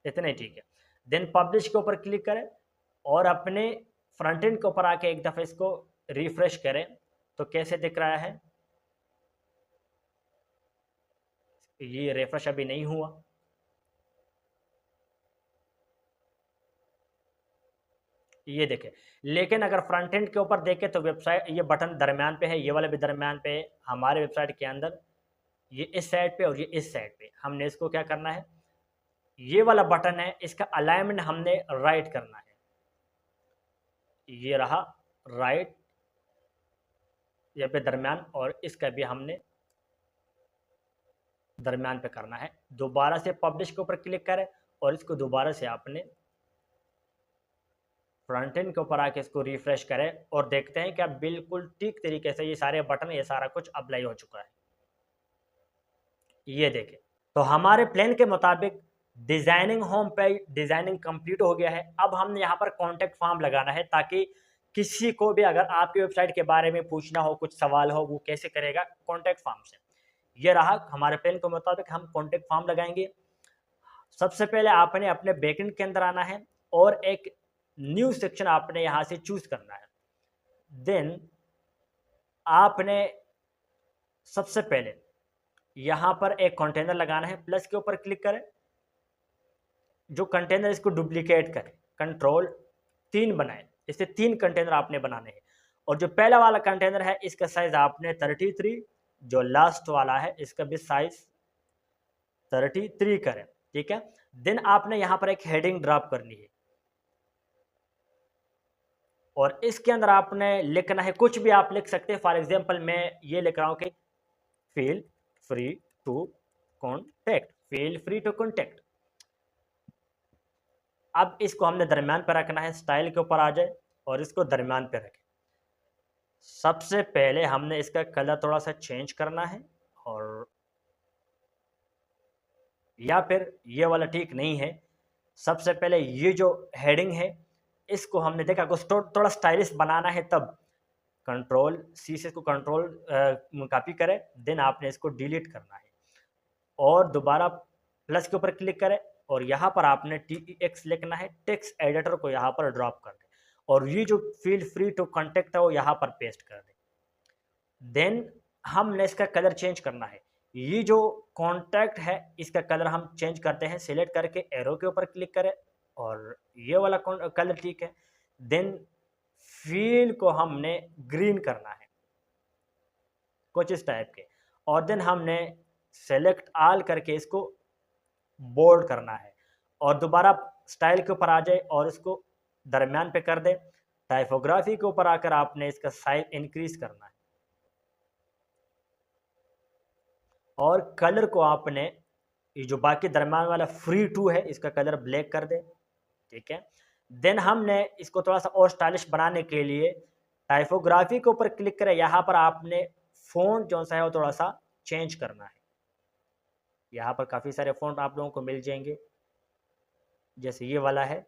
इतने ठीक है। देन पब्लिश के ऊपर क्लिक करें और अपने फ्रंट एंड के ऊपर आके एक दफ़ा इसको रिफ्रेश करें तो कैसे दिख रहा है, ये रिफ्रेश अभी नहीं हुआ, ये देखें। लेकिन अगर फ्रंट एंड के ऊपर देखें तो वेबसाइट ये बटन दरमियान पे है, ये वाला भी दरमियान पे है हमारे वेबसाइट के अंदर, ये इस साइड पे और ये इस साइड पे। हमने इसको क्या करना है, ये वाला बटन है इसका अलाइनमेंट हमने राइट करना है, ये रहा राइट यहाँ पे दरमियान, और इसका भी हमने दरमियान पे करना है। दोबारा से पब्लिश के ऊपर क्लिक करें और इसको दोबारा से आपने फ्रंट एंड के ऊपर आके इसको रिफ्रेश करें और देखते हैं कि अब बिल्कुल ठीक तरीके से ये सारे बटन, ये सारा कुछ अप्लाई हो चुका है। ये देखें, तो हमारे प्लान के मुताबिक designing home page designing complete हो गया है। अब हमने यहाँ पर कॉन्टेक्ट फॉर्म लगाना है ताकि किसी को भी अगर आपकी वेबसाइट के बारे में पूछना हो, कुछ सवाल हो, वो कैसे करेगा, कॉन्टेक्ट फॉर्म से। ये रहा हमारे प्लान के मुताबिक हम कॉन्टेक्ट फॉर्म लगाएंगे। सबसे पहले आपने अपने बैकएंड के अंदर आना है और एक न्यू सेक्शन आपने यहाँ से चूज करना है। देन आपने सबसे पहले यहाँ पर एक कंटेनर लगाना है, प्लस के ऊपर क्लिक करें, जो कंटेनर इसको डुप्लीकेट करें, कंट्रोल 3 बनाएं, इससे 3 कंटेनर आपने बनाने हैं। और जो पहला वाला कंटेनर है इसका साइज आपने 33, जो लास्ट वाला है इसका भी साइज 33 करें, ठीक है। देन आपने यहाँ पर एक हेडिंग ड्रॉप करनी है और इसके अंदर आपने लिखना है, कुछ भी आप लिख सकते हैं। फॉर एग्जांपल मैं ये लिख रहा हूँ कि feel free to contact, feel free to contact. अब इसको हमने दरमियान पर रखना है, स्टाइल के ऊपर आ जाए और इसको दरमियान पे रखें। सबसे पहले हमने इसका कलर थोड़ा सा चेंज करना है और या फिर ये वाला ठीक नहीं है। सबसे पहले ये जो हेडिंग है इसको हमने देखा कुछ थोड़ा स्टाइलिश बनाना है, तब कंट्रोल सी से इसको कंट्रोल कॉपी करें, देन आपने इसको डिलीट करना है और दोबारा प्लस के ऊपर क्लिक करें और यहाँ पर आपने TEX लिखना है, टेक्स्ट एडिटर को यहाँ पर ड्रॉप कर दें और ये जो फील फ्री टू कॉन्टेक्ट है वो यहाँ पर पेस्ट कर दें। देन हमने इसका कलर चेंज करना है। ये जो कॉन्टैक्ट है इसका कलर हम चेंज करते हैं, सिलेक्ट करके एरो के ऊपर क्लिक करें और ये वाला कलर ठीक है। देन फील को हमने ग्रीन करना है कुछ इस टाइप के, और देन हमने सेलेक्ट ऑल करके इसको बोल्ड करना है और दोबारा स्टाइल के ऊपर आ जाए और इसको दरमियान पे कर दे। टाइपोग्राफी के ऊपर आकर आपने इसका साइज इंक्रीज करना है और कलर को आपने ये जो बाकी दरमियान वाला फ्री टू है इसका कलर ब्लैक कर दे, ठीक है। देन हमने इसको थोड़ा सा और स्टाइलिश बनाने के लिए टाइपोग्राफी के ऊपर क्लिक करें, यहाँ पर आपने फ़ॉन्ट जो सा है वो थोड़ा सा चेंज करना है। यहाँ पर काफ़ी सारे फ़ॉन्ट आप लोगों को मिल जाएंगे, जैसे ये वाला है,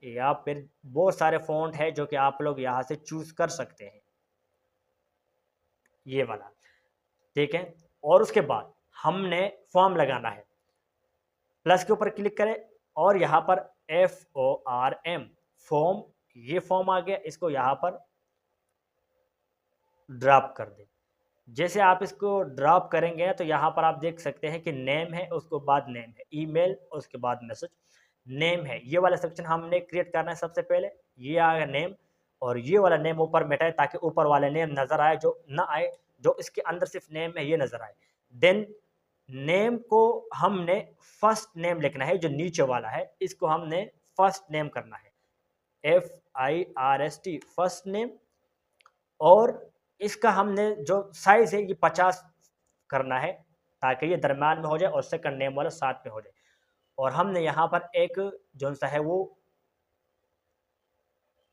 या फिर बहुत सारे फ़ॉन्ट है जो कि आप लोग यहाँ से चूज़ कर सकते हैं, ये वाला, ठीक है। और उसके बाद हमने फॉर्म लगाना है, प्लस के ऊपर क्लिक करें और यहाँ पर FORM फॉर्म, ये फॉर्म आ गया, इसको यहाँ पर ड्रॉप कर दें। जैसे आप इसको ड्रॉप करेंगे तो यहाँ पर आप देख सकते हैं कि नेम है, उसके बाद नेम है, ईमेल, उसके बाद मैसेज, नेम है। ये वाला सेक्शन हमने क्रिएट करना है सबसे पहले, ये आ गया नेम, और ये वाला नेम ऊपर मिटाए ताकि ऊपर वाले नेम नज़र आए, जो ना आए, जो इसके अंदर सिर्फ नेम है ये नज़र आए। देन नेम को हमने फर्स्ट नेम लिखना है, जो नीचे वाला है इसको हमने फर्स्ट नेम करना है, FIRST फर्स्ट नेम, और इसका हमने जो साइज है ये 50 करना है ताकि ये दरम्यान में हो जाए और सेकंड नेम वाला साथ में हो जाए। और हमने यहाँ पर एक जो सा है वो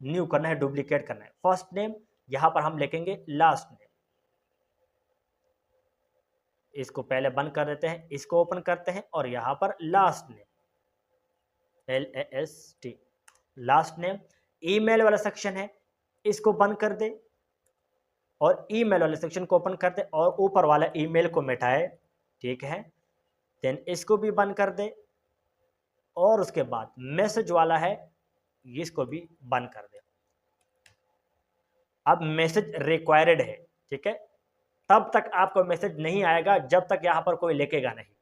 न्यू करना है, डुप्लीकेट करना है। फर्स्ट नेम यहाँ पर हम लिखेंगे लास्ट नेम, इसको पहले बंद कर देते हैं, इसको ओपन करते हैं और यहाँ पर last name LAST last name. Email वाला सेक्शन है, इसको बंद कर दे और ईमेल वाले सेक्शन को ओपन कर दे और ऊपर वाला ईमेल को मिटाए, ठीक है। देन इसको भी बंद कर दे और उसके बाद मैसेज वाला है इसको भी बंद कर दे। अब मैसेज रिक्वायर्ड है, ठीक है, तब तक आपको मैसेज नहीं आएगा जब तक यहाँ पर कोई लिखेगा नहीं।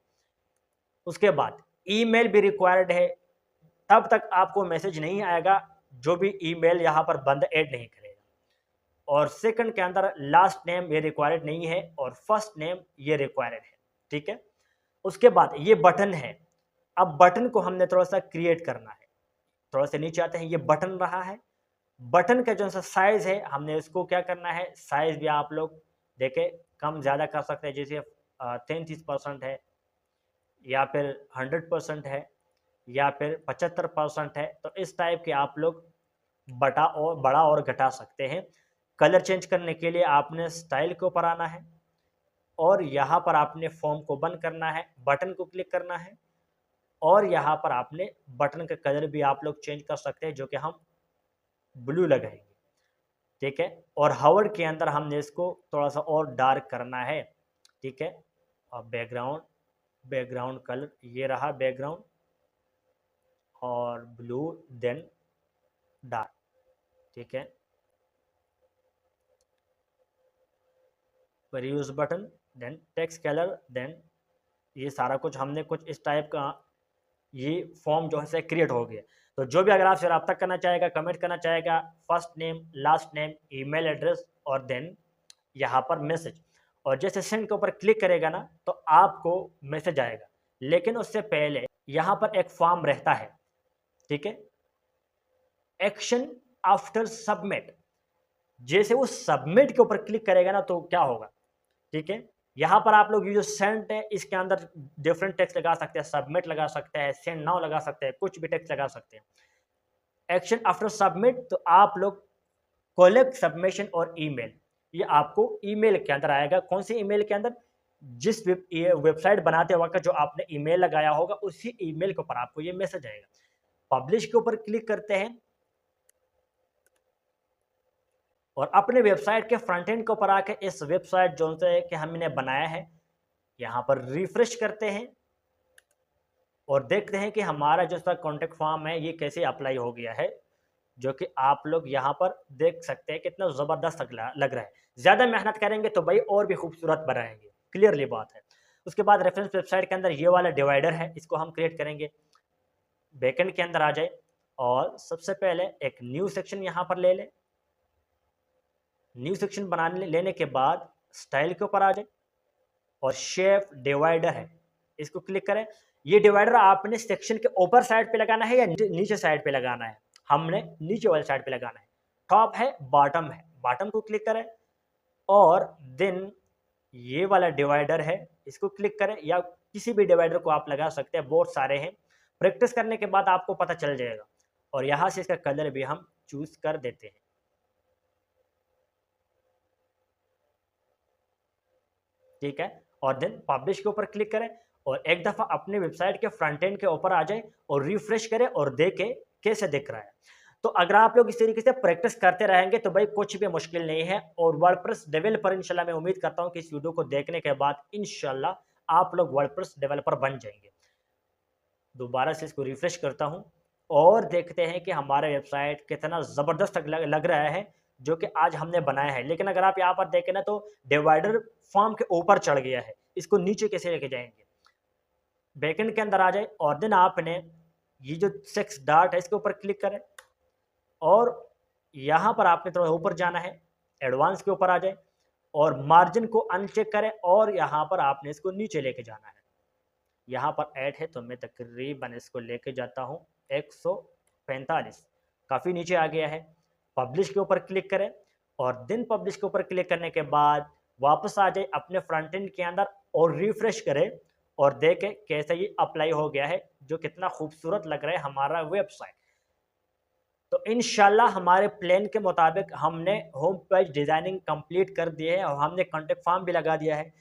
उसके बाद ईमेल भी रिक्वायर्ड है, तब तक आपको मैसेज नहीं आएगा जो भी ईमेल यहाँ पर बंद ऐड नहीं करेगा। और सेकंड के अंदर लास्ट नेम ये रिक्वायर्ड नहीं है और फर्स्ट नेम ये रिक्वायर्ड है, ठीक है। उसके बाद ये बटन है, अब बटन को हमने थोड़ा सा क्रिएट करना है। थोड़ा सा नीचे आते हैं, ये बटन रहा है, बटन का जो सा साइज है हमने इसको क्या करना है, साइज भी आप लोग देखें कम ज़्यादा कर सकते हैं, जैसे 33% है या फिर 100% है या फिर 75% है, तो इस टाइप के आप लोग बड़ा और घटा सकते हैं। कलर चेंज करने के लिए आपने स्टाइल के ऊपर आना है और यहाँ पर आपने फॉर्म को बंद करना है, बटन को क्लिक करना है और यहाँ पर आपने बटन का कलर भी आप लोग चेंज कर सकते हैं, जो कि हम ब्लू लगाएंगे, ठीक है। और हवर के अंदर हमने इसको थोड़ा सा और डार्क करना है, ठीक है। और बैकग्राउंड कलर ये रहा बैकग्राउंड, और ब्लू देन डार्क, ठीक है। Use button then text colour, then ये सारा कुछ हमने कुछ इस टाइप का ये फॉर्म जो है क्रिएट हो गया। तो जो भी अगर आपसे रब्ता करना चाहेगा, कमेंट करना चाहेगा, first name, last name, email address और देन यहाँ पर मैसेज, और जैसे सेंड के ऊपर क्लिक करेगा ना तो आपको मैसेज आएगा। लेकिन उससे पहले यहाँ पर एक फॉर्म रहता है, ठीक है, एक्शन आफ्टर सबमिट। जैसे वो सबमिट के ऊपर क्लिक करेगा ना तो क्या होगा, ठीक है। यहाँ पर आप लोग ये जो सेंड है इसके अंदर डिफरेंट टेक्स्ट लगा सकते हैं, सबमिट लगा सकते हैं, सेंड नाउ लगा सकते हैं, कुछ भी टेक्स्ट लगा सकते हैं। एक्शन आफ्टर सबमिट, तो आप लोग कलेक्ट सबमिशन और ईमेल, ये आपको ईमेल के अंदर आएगा। कौन सी ईमेल के अंदर, जिस वेबसाइट बनाते वक्त जो आपने ईमेल लगाया होगा उसी ईमेल के ऊपर आपको ये मैसेज आएगा। पब्लिश के ऊपर क्लिक करते हैं और अपने वेबसाइट के फ्रंट एंड के ऊपर आके इस वेबसाइट जो है कि हमने बनाया है यहाँ पर रिफ्रेश करते हैं और देखते हैं कि हमारा जो सा कॉन्टेक्ट फॉर्म है ये कैसे अप्लाई हो गया है, जो कि आप लोग यहाँ पर देख सकते हैं कितना ज़बरदस्त लग रहा है। ज़्यादा मेहनत करेंगे तो भाई और भी खूबसूरत बनाएंगे, क्लियरली बात है। उसके बाद रेफरेंस वेबसाइट के अंदर ये वाला डिवाइडर है, इसको हम क्रिएट करेंगे। बैकएंड के अंदर आ जाए और सबसे पहले एक न्यू सेक्शन यहाँ पर ले लें। न्यू सेक्शन बनाने लेने के बाद स्टाइल के ऊपर आ जाए और शेप डिवाइडर है, इसको क्लिक करें। ये डिवाइडर आपने सेक्शन के ऊपर साइड पे लगाना है या नीचे साइड पे लगाना है? हमने नीचे वाली साइड पे लगाना है। टॉप है, बॉटम है, बॉटम को क्लिक करें और देन ये वाला डिवाइडर है, इसको क्लिक करें या किसी भी डिवाइडर को आप लगा सकते हैं, बहुत सारे हैं। प्रैक्टिस करने के बाद आपको पता चल जाएगा और यहाँ से इसका कलर भी हम चूज कर देते हैं। ठीक है, और देन पब्लिश के ऊपर क्लिक करें और एक दफ़ा अपने वेबसाइट के फ्रंट एंड के ऊपर आ जाए और रिफ्रेश करें और देखें कैसे दिख रहा है। तो अगर आप लोग इस तरीके से प्रैक्टिस करते रहेंगे तो भाई कुछ भी मुश्किल नहीं है। और वर्डप्रेस डेवलपर इंशाल्लाह मैं उम्मीद करता हूँ कि इस वीडियो को देखने के बाद इंशाल्लाह आप लोग वर्डप्रेस डेवलपर बन जाएंगे। दोबारा से इसको रिफ्रेश करता हूँ और देखते हैं कि हमारा वेबसाइट कितना ज़बरदस्त लग रहा है जो कि आज हमने बनाया है। लेकिन अगर आप यहाँ पर देखें ना तो डिवाइडर फॉर्म के ऊपर चढ़ गया है, इसको नीचे कैसे लेके जाएंगे? बैकएंड के अंदर आ जाए और देन आपने ये जो 6 डॉट है इसके ऊपर क्लिक करें और यहाँ पर आपने थोड़ा ऊपर जाना है, एडवांस के ऊपर आ जाए और मार्जिन को अनचेक करें और यहाँ पर आपने इसको नीचे लेके जाना है। यहाँ पर 8 है तो मैं तकरीबन इसको लेके जाता हूँ 145, काफ़ी नीचे आ गया है। पब्लिश के ऊपर क्लिक करें और देन पब्लिश के ऊपर क्लिक करने के बाद वापस आ जाए अपने फ्रंट एंड के अंदर और रिफ्रेश करें और देखें कैसे ये अप्लाई हो गया है, जो कितना खूबसूरत लग रहा है हमारा वेबसाइट। तो इंशाल्लाह हमारे प्लान के मुताबिक हमने होम पेज डिज़ाइनिंग कंप्लीट कर दी है और हमने कॉन्टेक्ट फॉर्म भी लगा दिया है।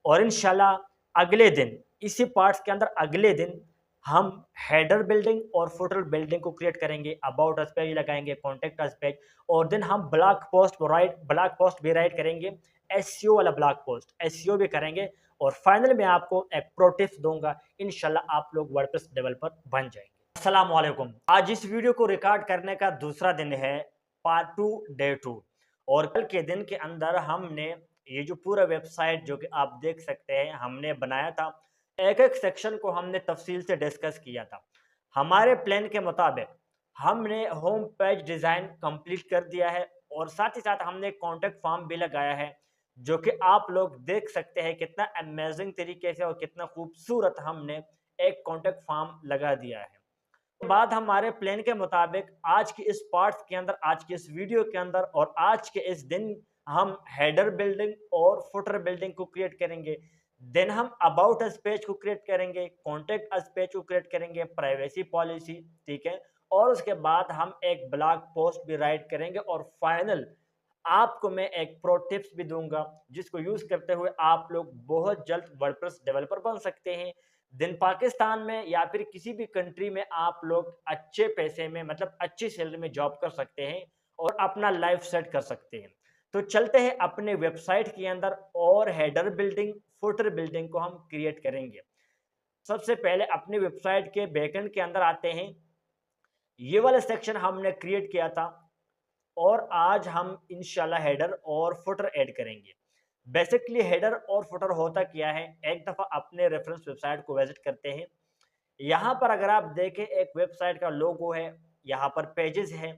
और इंशाल्लाह अगले दिन इसी पार्ट्स के अंदर अगले दिन हम हेडर बिल्डिंग और फुटर बिल्डिंग को क्रिएट करेंगे, अबाउट अस पेज लगाएंगे, कॉन्टेक्ट अस पेज और देन हम ब्लॉग पोस्ट भी राइट करेंगे, एसईओ वाला ब्लॉग पोस्ट एसईओ भी करेंगे और फाइनल में आपको एक प्रो टिप्स दूंगा। इंशाल्लाह आप लोग वर्डप्रेस डेवलपर बन जाएंगे। अस्सलाम वालेकुम। आज इस वीडियो को रिकॉर्ड करने का दूसरा दिन है, पार्ट 2 डे 2। और कल के दिन के अंदर हमने ये जो पूरा वेबसाइट जो कि आप देख सकते हैं हमने बनाया था, एक एक सेक्शन को हमने तफसील से डिस्कस किया था। हमारे प्लान के मुताबिक हमने होम पेज डिज़ाइन कंप्लीट कर दिया है और साथ ही साथ हमने कॉन्टेक्ट फॉर्म भी लगाया है, जो कि आप लोग देख सकते हैं कितना अमेजिंग तरीके से और कितना खूबसूरत हमने एक कॉन्टेक्ट फॉर्म लगा दिया है। बाद हमारे प्लान के मुताबिक आज की इस पार्ट्स के अंदर, आज की इस वीडियो के अंदर और आज के इस दिन हम हेडर बिल्डिंग और फुटर बिल्डिंग को क्रिएट करेंगे। देन हम अबाउट अस पेज को क्रिएट करेंगे, कॉन्टेक्ट अस पेज को क्रिएट करेंगे, प्राइवेसी पॉलिसी, ठीक है। और उसके बाद हम एक ब्लॉग पोस्ट भी राइट करेंगे और फाइनल आपको मैं एक प्रो टिप्स भी दूंगा जिसको यूज करते हुए आप लोग बहुत जल्द वर्डप्रेस डेवलपर बन सकते हैं। दिन पाकिस्तान में या फिर किसी भी कंट्री में आप लोग अच्छे पैसे में, मतलब अच्छी सैलरी में जॉब कर सकते हैं और अपना लाइफ सेट कर सकते हैं। तो चलते हैं अपने वेबसाइट के अंदर और हेडर बिल्डिंग फुटर बिल्डिंग को हम क्रिएट करेंगे। सबसे पहले अपने वेबसाइट के बैकएंड के अंदर आते हैं। ये वाला सेक्शन हमने क्रिएट किया था और आज हम इंशाल्लाह हेडर और फुटर ऐड करेंगे। बेसिकली हेडर और फुटर होता क्या है, एक दफ़ा अपने रेफरेंस वेबसाइट को विजिट करते हैं। यहाँ पर अगर आप देखें एक वेबसाइट का लोगो है, यहाँ पर पेजेस है,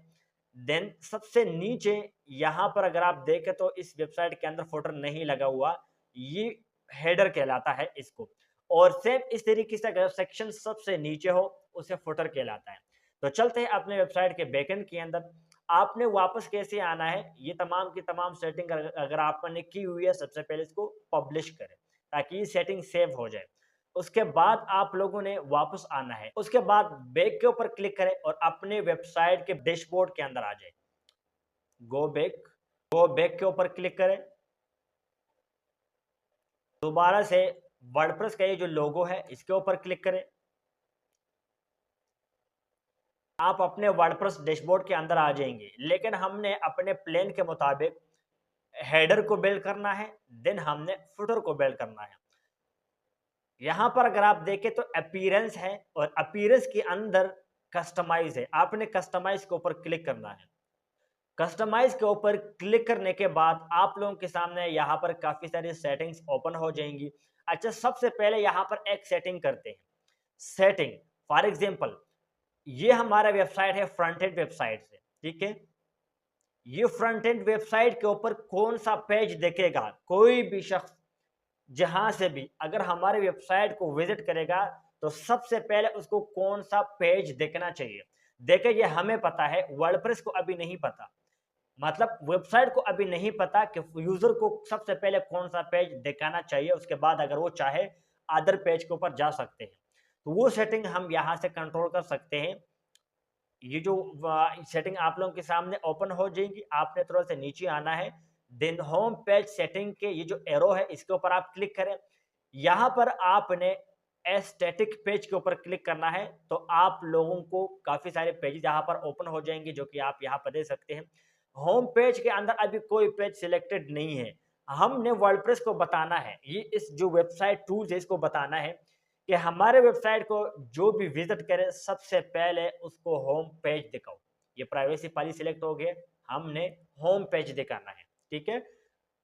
देन सबसे नीचे यहाँ पर अगर आप देखें तो इस वेबसाइट के अंदर फुटर नहीं लगा हुआ, ये हेडर कहलाता है इसको। और सेम इस तरीके से अगर सेक्शन सबसे नीचे हो उसे फुटर कहलाता है। तो चलते हैं अपने वेबसाइट के बैकएंड के अंदर। आपने वापस कैसे आना है, ये तमाम की तमाम सेटिंग अगर आपने की हुई है, सबसे पहले इसको पब्लिश करें ताकि ये सेटिंग सेव हो जाए। उसके बाद आप लोगों ने वापस आना है, उसके बाद बैक के ऊपर क्लिक करें और अपने वेबसाइट के डैशबोर्ड के अंदर आ जाए। गो बैक के ऊपर क्लिक करें। दोबारा से वर्डप्रेस का ये जो लोगो है इसके ऊपर क्लिक करें। आप अपने वर्डप्रेस डैशबोर्ड के अंदर आ जाएंगे, लेकिन हमने अपने प्लान के मुताबिक हेडर को बिल्ड करना है, देन हमने फुटर को बिल्ड करना है। यहाँ पर अगर आप देखें तो अपीयरेंस है और अपीयरेंस के अंदर कस्टमाइज है, आपने कस्टमाइज के ऊपर क्लिक करना है। कस्टमाइज के ऊपर क्लिक करने के बाद आप लोगों के सामने यहाँ पर काफी सारी सेटिंग्स ओपन हो जाएंगी। अच्छा, सबसे पहले यहाँ पर एक सेटिंग करते हैं। सेटिंग फॉर एग्जांपल ये हमारा वेबसाइट है फ्रंट एंड वेबसाइट से, ठीक है। ये फ्रंट एंड वेबसाइट के ऊपर कौन सा पेज देखेगा, कोई भी शख्स जहां से भी अगर हमारे वेबसाइट को विजिट करेगा तो सबसे पहले उसको कौन सा पेज देखना चाहिए। देखे, ये हमें पता है, वर्डप्रेस को अभी नहीं पता, मतलब वेबसाइट को अभी नहीं पता कि यूजर को सबसे पहले कौन सा पेज दिखाना चाहिए। उसके बाद अगर वो चाहे अदर पेज के ऊपर जा सकते हैं, तो वो सेटिंग हम यहाँ से कंट्रोल कर सकते हैं। ये जो सेटिंग आप लोगों के सामने ओपन हो जाएगी, आपने थोड़ा सा नीचे आना है, देन होम पेज सेटिंग के ये जो एरो है इसके ऊपर आप क्लिक करें। यहाँ पर आपने एस्थेटिक पेज के ऊपर क्लिक करना है, तो आप लोगों को काफी सारे पेज यहाँ पर ओपन हो जाएंगे, जो कि आप यहाँ पर देख सकते हैं। होम पेज के अंदर अभी कोई पेज सिलेक्टेड नहीं है, हमने वर्डप्रेस को बताना है, ये इस जो वेबसाइट टूल्स है इसको बताना है कि हमारे वेबसाइट को जो भी विजिट करे सबसे पहले उसको होम पेज दिखाओ। ये प्राइवेसी पॉलिसी सिलेक्ट हो गया, हमने होम पेज दिखाना है, ठीक है,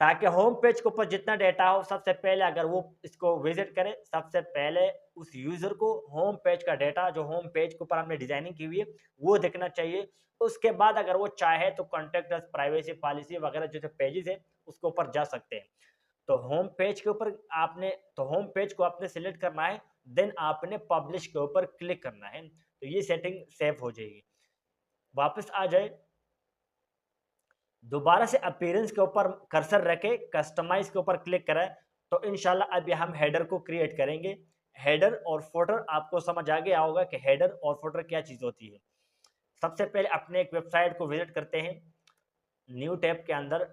ताकि होम पेज के ऊपर जितना डेटा हो सबसे पहले अगर वो इसको विजिट करे, सबसे पहले उस यूजर को होम पेज का डेटा, जो होम पेज के ऊपर हमने डिजाइनिंग की हुई है, वो देखना चाहिए। उसके बाद अगर वो चाहे तो कॉन्टेक्ट अस, प्राइवेसी पॉलिसी वगैरह जो पेजेस है उसके ऊपर जा सकते हैं। तो होम पेज के ऊपर आपने, तो होम पेज को आपने सिलेक्ट करना है, देन आपने पब्लिश के ऊपर क्लिक करना है, तो ये सेटिंग सेव हो जाएगी। वापस आ जाए, दोबारा से अपीयरेंस के ऊपर कर्सर रखे, कस्टमाइज के ऊपर क्लिक करें, तो इंशाल्लाह अभी हम हेडर को क्रिएट करेंगे। हेडर और फुटर आपको समझ आ गया होगा कि हेडर और फुटर क्या चीज होती है। सबसे पहले अपने एक वेबसाइट को विजिट करते हैं, न्यू टैब के अंदर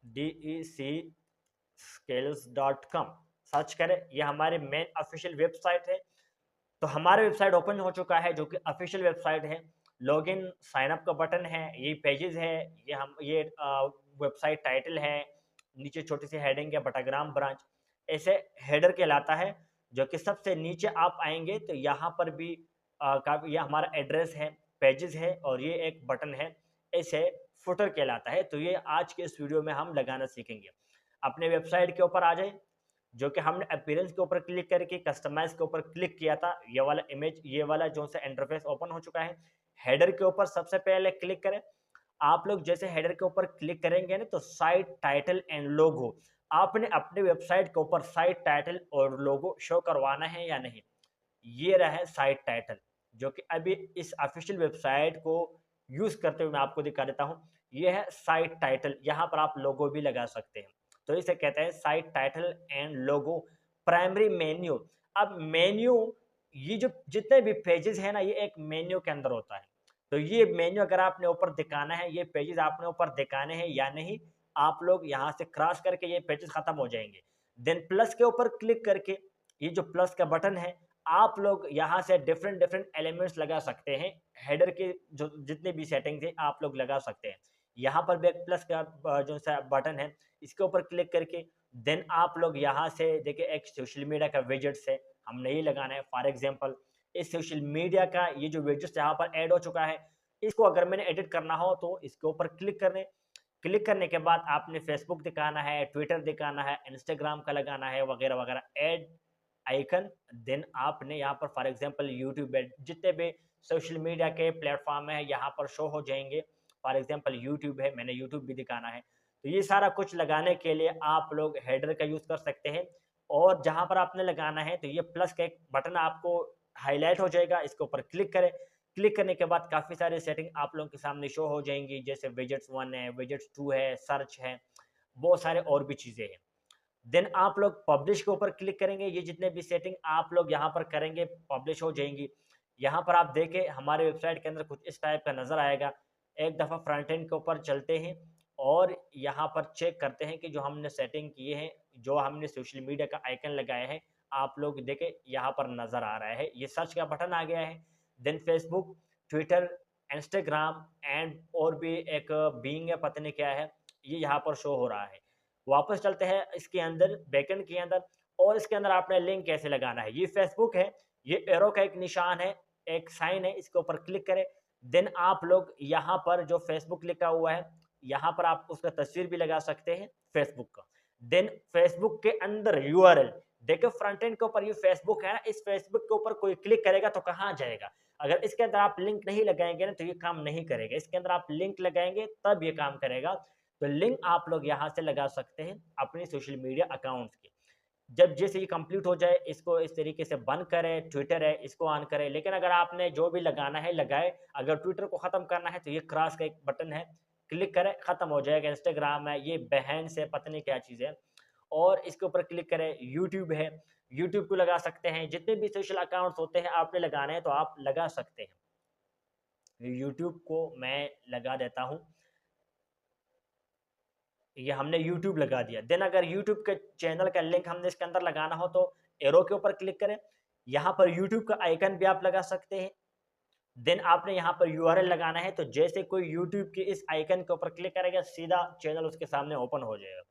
DECSkills.com सर्च करें, यह हमारे मेन ऑफिशियल वेबसाइट है। तो हमारा वेबसाइट ओपन हो चुका है, जो कि ऑफिशियल वेबसाइट है। लॉगिन साइन अप का बटन है, ये पेजेस है, ये वेबसाइट टाइटल है, नीचे छोटी सी हेडिंग है बटाग्राम ब्रांच, ऐसे हेडर कहलाता है। जो कि सबसे नीचे आप आएंगे तो यहाँ पर भी ये हमारा एड्रेस है, पेजेस है, और ये एक बटन है, ऐसे फुटर कहलाता है। तो ये आज के इस वीडियो में हम लगाना सीखेंगे। अपने वेबसाइट के ऊपर आ जाए, जो कि हमने अपीयरेंस के ऊपर क्लिक करके कस्टमाइज के ऊपर क्लिक किया था, ये वाला इमेज, ये वाला जो सा इंटरफेस ओपन हो चुका है। हेडर के ऊपर सबसे पहले क्लिक करें। आप लोग जैसे हेडर के ऊपर क्लिक करेंगे ना, तो साइट टाइटल एंड लोगो, आपने अपने वेबसाइट के ऊपर साइट टाइटल और लोगो शो करवाना है या नहीं। ये रहा साइट टाइटल, जो कि अभी इस ऑफिशियल वेबसाइट को यूज करते हुए मैं आपको दिखा देता हूँ। ये है साइट टाइटल, यहाँ पर आप लोगो भी लगा सकते हैं। तो इसे कहते हैं site title and logo. Primary menu, अब मेन्यू, ये जो जितने भी पेजेस है ना, ये एक मेन्यू के अंदर होता है। तो ये मेन्यू अगर आपने ऊपर दिखाना है, ये पेजेस आपने ऊपर दिखाने हैं या नहीं, आप लोग यहाँ से क्रॉस करके ये पेजेस खत्म हो जाएंगे। देन प्लस के ऊपर क्लिक करके, ये जो प्लस का बटन है, आप लोग यहाँ से डिफरेंट डिफरेंट एलिमेंट्स लगा सकते हैं। हेडर के जो जितने भी सेटिंग्स है आप लोग लगा सकते हैं। यहाँ पर भी एक प्लस का जो सा बटन है, इसके ऊपर क्लिक करके देन आप लोग यहाँ से देखिए, एक सोशल मीडिया का विजेट्स है, हमने ये लगाना है। फॉर एग्जांपल इस सोशल मीडिया का ये जो विजेट्स यहाँ पर ऐड हो चुका है, इसको अगर मैंने एडिट करना हो तो इसके ऊपर क्लिक करने, क्लिक करने के बाद आपने फेसबुक दिखाना है, ट्विटर दिखाना है, इंस्टाग्राम का लगाना है, वगैरह वगैरह, ऐड आइकन। देन आपने यहाँ पर फॉर एग्जांपल यूट्यूब, जितने भी सोशल मीडिया के प्लेटफॉर्म है यहाँ पर शो हो जाएंगे। फॉर एग्जांपल यूट्यूब है, मैंने यूट्यूब भी दिखाना है। तो ये सारा कुछ लगाने के लिए आप लोग हेडर का यूज कर सकते हैं। और जहां पर आपने लगाना है, तो ये प्लस का एक बटन आपको हाईलाइट हो जाएगा, इसके ऊपर क्लिक करें। क्लिक करने के बाद काफी सारे सेटिंग आप लोगों के सामने शो हो जाएंगी, जैसे विजेट्स 1 है, विजेट्स 2 है, सर्च है, बहुत सारे और भी चीजें हैं। देन आप लोग पब्लिश के ऊपर क्लिक करेंगे, ये जितने भी सेटिंग आप लोग यहाँ पर करेंगे पब्लिश हो जाएंगी। यहाँ पर आप देखें हमारे वेबसाइट के अंदर कुछ इस टाइप का नजर आएगा। एक दफा फ्रंट एंड के ऊपर चलते हैं और यहाँ पर चेक करते हैं कि जो हमने सेटिंग किए हैं, जो हमने सोशल मीडिया का आइकन लगाया है, आप लोग देखें यहाँ पर नज़र आ रहा है, ये सर्च का बटन आ गया है। Then Facebook, Twitter, Instagram and और भी एक बीइंग है, पता नहीं क्या है, ये यहाँ पर शो हो रहा है। वापस चलते हैं इसके अंदर, बैकएंड के अंदर, और इसके अंदर आपने लिंक कैसे लगाना है। ये फेसबुक है, ये एरो का एक निशान है, एक साइन है, इसके ऊपर क्लिक करें। देन आप लोग यहाँ पर जो फेसबुक लिखा हुआ है, यहाँ पर आप उसका तस्वीर भी लगा सकते हैं फेसबुक का। देन फेसबुक के अंदर यूआरएल, देखो फ्रंट एंड के ऊपर ये फेसबुक है ना, इस फेसबुक के ऊपर कोई क्लिक करेगा तो कहाँ जाएगा। अगर इसके अंदर आप लिंक नहीं लगाएंगे ना तो ये काम नहीं करेगा, इसके अंदर आप लिंक लगाएंगे तब ये काम करेगा। तो लिंक आप लोग यहाँ से लगा सकते हैं अपने सोशल मीडिया अकाउंट्स के। जब जैसे ये कंप्लीट हो जाए, इसको इस तरीके से बंद करें, ट्विटर है इसको ऑन करें। लेकिन अगर आपने जो भी लगाना है लगाए, अगर ट्विटर को ख़त्म करना है तो ये क्रॉस का एक बटन है, क्लिक करें, ख़त्म हो जाएगा। इंस्टाग्राम है, ये behance है, पता नहीं क्या चीज़ है, और इसके ऊपर क्लिक करें। यूट्यूब है, यूट्यूब को लगा सकते हैं। जितने भी सोशल अकाउंट्स होते हैं आपने लगाने हैं तो आप लगा सकते हैं। यूट्यूब को मैं लगा देता हूँ, ये हमने यूट्यूब लगा दिया। देन अगर यूट्यूब के चैनल का लिंक हमने इसके अंदर लगाना हो तो एरो के ऊपर क्लिक करें, यहाँ पर यूट्यूब का आइकन भी आप लगा सकते हैं। देन आपने यहाँ पर यूआरएल लगाना है, तो जैसे कोई यूट्यूब के इस आइकन के ऊपर क्लिक करेगा सीधा चैनल उसके सामने ओपन हो जाएगा।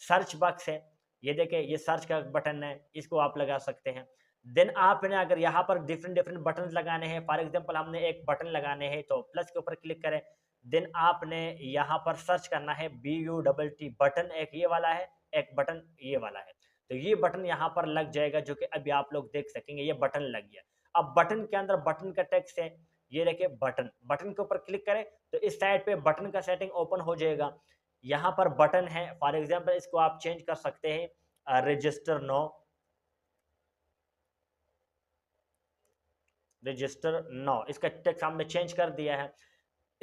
सर्च बॉक्स है, ये देखें, ये सर्च का बटन है, इसको आप लगा सकते हैं। देन आपने अगर यहाँ पर डिफरेंट डिफरेंट बटन लगाने हैं, फॉर एग्जांपल हमने एक बटन लगाने हैं तो प्लस के ऊपर क्लिक करें। देन आपने यहाँ पर सर्च करना है BUTT बटन, एक ये वाला है, एक बटन ये वाला है। तो ये बटन यहाँ पर लग जाएगा, जो कि अभी आप लोग देख सकेंगे ये बटन लग गया। अब बटन के अंदर बटन का टेक्स्ट है, ये देखिए बटन, बटन के ऊपर क्लिक करें तो इस साइड पे बटन का सेटिंग ओपन हो जाएगा। यहाँ पर बटन है, फॉर एग्जांपल इसको आप चेंज कर सकते हैं रजिस्टर नो, रजिस्टर नो, इसका टेक्स्ट हमने चेंज कर दिया है।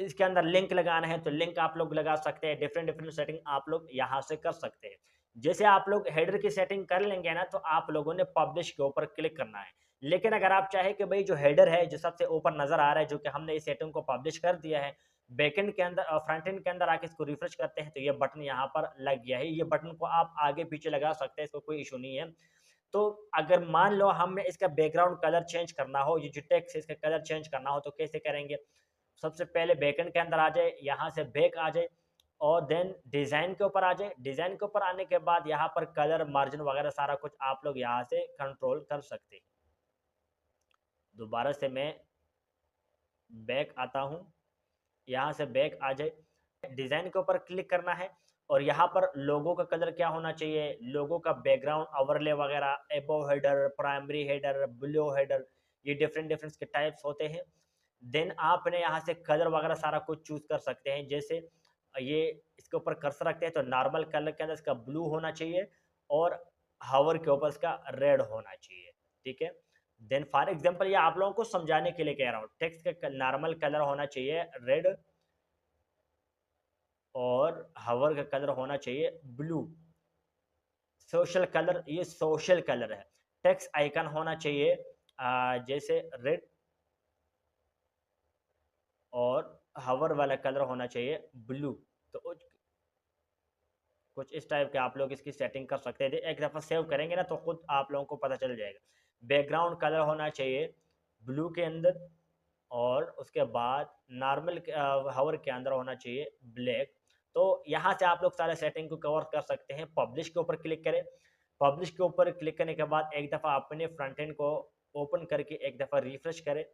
इसके अंदर लिंक लगाना है तो लिंक आप लोग लगा सकते हैं। डिफरेंट डिफरेंट सेटिंग आप लोग यहाँ से कर सकते हैं। जैसे आप लोग हेडर की सेटिंग कर लेंगे ना तो आप लोगों ने पब्लिश के ऊपर क्लिक करना है। लेकिन अगर आप चाहे कि भाई जो हेडर है जो सबसे ऊपर नजर आ रहा है, जो कि हमने इस सेटिंग को पब्लिश कर दिया है, बैकएंड के अंदर और फ्रंट एंड के अंदर आके इसको रिफ्रेश करते हैं तो ये बटन यहाँ पर लग गया है। ये बटन को आप आगे पीछे लगा सकते हैं, इसको कोई इशू नहीं है। तो अगर मान लो हमें इसका बैकग्राउंड कलर चेंज करना हो, ये जो टेक्स्ट है इसका कलर चेंज करना हो तो कैसे करेंगे। सबसे पहले बैकएंड के अंदर आ जाए, यहाँ से बैक आ जाए और देन डिज़ाइन के ऊपर आ जाए। डिज़ाइन के ऊपर आने के बाद यहाँ पर कलर, मार्जिन वगैरह सारा कुछ आप लोग यहाँ से कंट्रोल कर सकते हैं। दोबारा से मैं बैक आता हूँ, यहाँ से बैक आ जाए, डिज़ाइन के ऊपर क्लिक करना है और यहाँ पर लोगो का कलर क्या होना चाहिए, लोगो का बैकग्राउंड ओवरले वगैरह, एबो header, primary header, below header, ये डिफरेंट डिफरेंट के टाइप्स होते हैं। देन आपने यहाँ से कलर वगैरह सारा कुछ चूज कर सकते हैं। जैसे ये इसके ऊपर कर्सर रखते हैं तो नॉर्मल कलर के अंदर इसका ब्लू होना चाहिए और हावर के ऊपर इसका रेड होना चाहिए, ठीक है। देन फॉर एग्जांपल ये आप लोगों को समझाने के लिए कह रहा हूँ, टेक्स्ट का नॉर्मल कलर होना चाहिए रेड और हावर का कलर होना चाहिए ब्लू। सोशल कलर, ये सोशल कलर है। टेक्स्ट आइकन होना चाहिए जैसे रेड और हावर वाला कलर होना चाहिए ब्लू। तो कुछ इस टाइप के आप लोग इसकी सेटिंग कर सकते हैं। एक दफ़ा सेव करेंगे ना तो खुद आप लोगों को पता चल जाएगा। बैकग्राउंड कलर होना चाहिए ब्लू के अंदर और उसके बाद नॉर्मल हावर के अंदर होना चाहिए ब्लैक। तो यहाँ से आप लोग सारे सेटिंग को कवर कर सकते हैं। पब्लिश के ऊपर क्लिक करें, पब्लिश के ऊपर क्लिक करने के बाद एक दफ़ा अपने फ्रंट एंड को ओपन करके एक दफ़ा रिफ्रेश करें।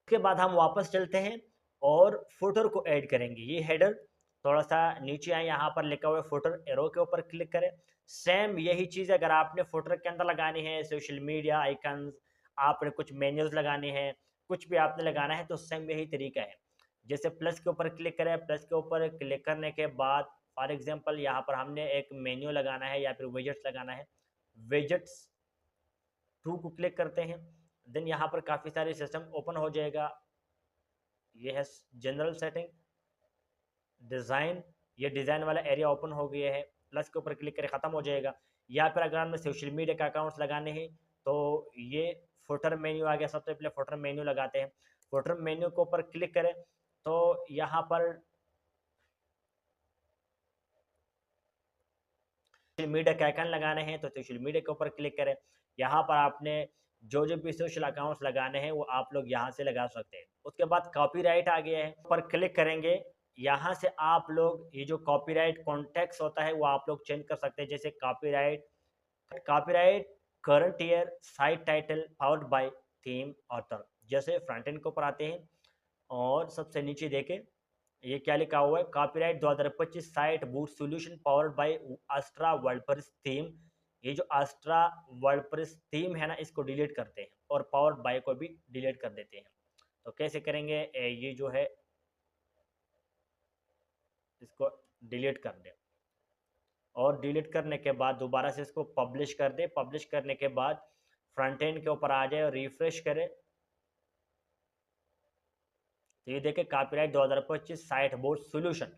उसके बाद हम वापस चलते हैं और फुटर को ऐड करेंगे। ये हेडर, थोड़ा सा नीचे आए, यहाँ पर लिखा हुआ है फुटर, एरो के ऊपर क्लिक करें। सेम यही चीज़ अगर आपने फुटर के अंदर लगानी है, सोशल मीडिया आइकन्स, आपने कुछ मेन्यूज लगाने हैं, कुछ भी आपने लगाना है तो सेम यही तरीका है। जैसे प्लस के ऊपर क्लिक करें, प्लस के ऊपर क्लिक करने के बाद फॉर एग्जांपल यहाँ पर हमने एक मेन्यू लगाना है या फिर विजेट्स लगाना है। विजेट्स 2 को क्लिक करते हैं। देन यहाँ पर काफ़ी सारे सिस्टम ओपन हो जाएगा। ये है जनरल सेटिंग, डिज़ाइन, ये डिज़ाइन वाला एरिया ओपन हो गया है। प्लस के ऊपर क्लिक करें, ख़त्म हो जाएगा। या फिर अगर हमें सोशल मीडिया के अकाउंट्स लगाने हैं तो ये फुटर मेन्यू आ गया। सबसे पहले फुटर मेन्यू लगाते हैं। फुटर मेन्यू के ऊपर क्लिक करें तो यहाँ पर सोशल मीडिया के आइकन लगाने हैं तो सोशल मीडिया के ऊपर क्लिक करें। यहाँ पर आपने जो जो भी सोशल अकाउंट्स लगाने हैं वो आप लोग यहाँ से लगा सकते हैं। उसके बाद कॉपीराइट आ गया है, पर क्लिक करेंगे। यहाँ से आप लोग ये जो कॉपीराइट कॉन्टेक्स्ट होता है वो आप लोग चेंज कर सकते हैं। जैसे copyright current year site title powered by theme author. जैसे फ्रंट एंड के ऊपर आते हैं और सबसे नीचे देखें ये क्या लिखा हुआ है, copyright 2025 site boot solution powered by Astra WordPress theme. ये जो एस्ट्रा वर्डप्रेस थीम है ना, इसको डिलीट करते हैं और पावर्ड बाय को भी डिलीट कर देते हैं। तो कैसे करेंगे, ये जो है इसको डिलीट कर दें और डिलीट करने के बाद दोबारा से इसको पब्लिश कर दें। पब्लिश करने के बाद फ्रंट एंड के ऊपर आ जाए और रिफ्रेश करें तो ये देखें copyright 2025 site board solution.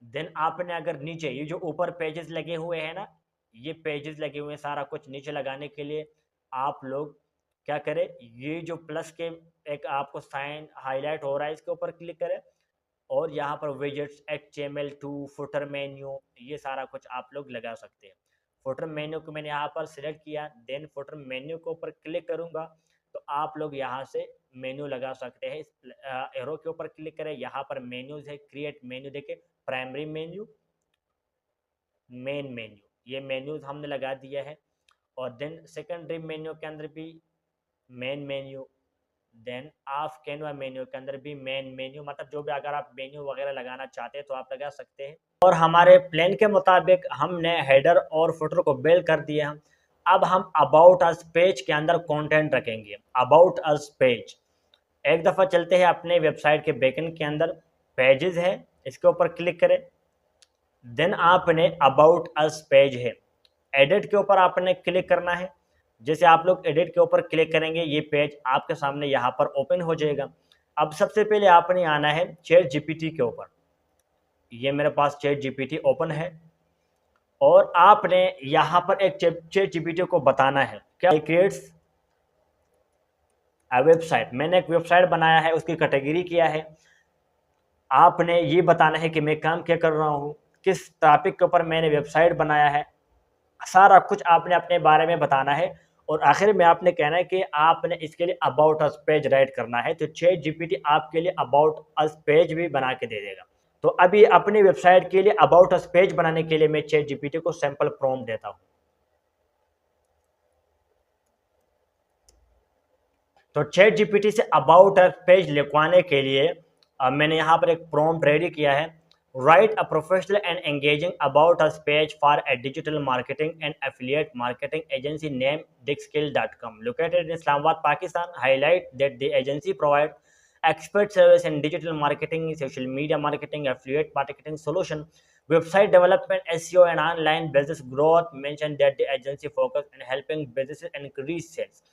Then आपने अगर नीचे ये जो ऊपर पेजेस लगे हुए हैं ना, ये पेजेस लगे हुए हैं, सारा कुछ नीचे लगाने के लिए आप लोग क्या करें, ये जो प्लस के एक आपको साइन हाईलाइट हो रहा है इसके ऊपर क्लिक करें और यहाँ पर विजेट्स HTML2 फुटर मेन्यू ये सारा कुछ आप लोग लगा सकते हैं। फुटर मेन्यू को मैंने यहाँ पर सिलेक्ट किया, देन फुटर मेन्यू के ऊपर क्लिक करूँगा तो आप लोग यहाँ से मेन्यू लगा सकते हैं। इस एरो के ऊपर क्लिक करें, यहाँ पर मेन्यूज है, क्रिएट मेन्यू देखें, प्राइमरी मेन्यू, मेन मेन्यू, ये मेन्यूज हमने लगा दिया है। और देन सेकेंडरी मेन्यू के अंदर भी main menu, then off canvas menu के अंदर भी मेन मेन्यू, मतलब जो भी अगर आप मेन्यू वगैरह लगाना चाहते हैं तो आप लगा सकते हैं। और हमारे प्लान के मुताबिक हमने हेडर और फुटर को बिल्ड कर दिया। अब हम अबाउट अस पेज के अंदर कंटेंट रखेंगे। अबाउट अस पेज, एक दफ़ा चलते हैं अपने वेबसाइट के बैकएंड के अंदर, पेजेस है, इसके ऊपर क्लिक करें। देन आपने अबाउट अस पेज है, एडिट के ऊपर आपने क्लिक करना है। जैसे आप लोग एडिट के ऊपर क्लिक करेंगे ये पेज आपके सामने यहाँ पर ओपन हो जाएगा। अब सबसे पहले आपने आना है चैट जीपीटी के ऊपर। ये मेरे पास चैट जीपीटी ओपन है और आपने यहाँ पर एक चैट जीपीटी को बताना है क्या क्रिएट्स वेबसाइट। मैंने एक वेबसाइट बनाया है, उसकी कैटेगरी किया है। आपने ये बताना है कि मैं काम क्या कर रहा हूँ, किस टॉपिक के ऊपर मैंने वेबसाइट बनाया है, सारा कुछ आपने अपने बारे में बताना है। और आखिर में आपने कहना है कि आपने इसके लिए अबाउट अस पेज राइट करना है। तो चैट जीपीटी आपके लिए अबाउट अस पेज भी बना के दे देगा। तो अभी अपनी वेबसाइट के लिए अबाउट अस पेज बनाने के लिए मैं चैट जीपीटी को सैंपल प्रॉम्प्ट देता हूँ। तो चैट जीपीटी से अबाउट अस पेज लिखवाने के लिए मैंने यहाँ पर एक प्रॉम्प्ट रेडी किया है। Write a professional and engaging about us page for a digital marketing and affiliate marketing agency named Dickskill.com, located in Islamabad, Pakistan. Highlight that the agency provides expert service in digital marketing, social media marketing, affiliate marketing solution, website development, SEO, and online business growth. Mention that the agency focus on helping businesses increase sales.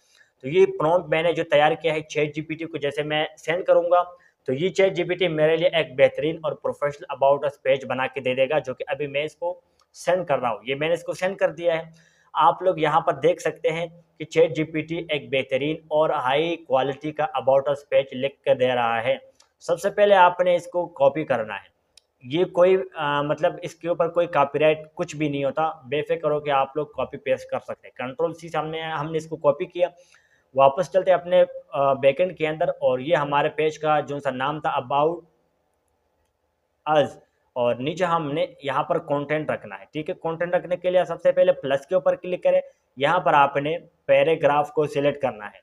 तो ये प्रॉम्प्ट मैंने जो तैयार किया है चैट जीपीटी को जैसे मैं सेंड करूंगा तो ये चैट जीपीटी मेरे लिए एक बेहतरीन और प्रोफेशनल अबाउट अस पेज बना के दे देगा, जो कि अभी मैं इसको सेंड कर रहा हूँ। ये मैंने इसको सेंड कर दिया है। आप लोग यहाँ पर देख सकते हैं कि चैट जीपीटी एक बेहतरीन और हाई क्वालिटी का अबाउट अस पेज लिख कर दे रहा है। सबसे पहले आपने इसको कॉपी करना है। ये कोई मतलब इसके ऊपर कोई कॉपीराइट कुछ भी नहीं होता, बेफिक्र हो कि आप लोग कॉपी पेस्ट कर सकते हैं। कंट्रोल सी सामने हमने इसको कॉपी किया। वापस चलते हैं अपने बैकएंड के अंदर और ये हमारे पेज का जो सा नाम था अबाउट अस, और नीचे हमने यहाँ पर कंटेंट रखना है। ठीक है, कंटेंट रखने के लिए सबसे पहले प्लस के ऊपर क्लिक करें। यहाँ पर आपने पैराग्राफ को सिलेक्ट करना है।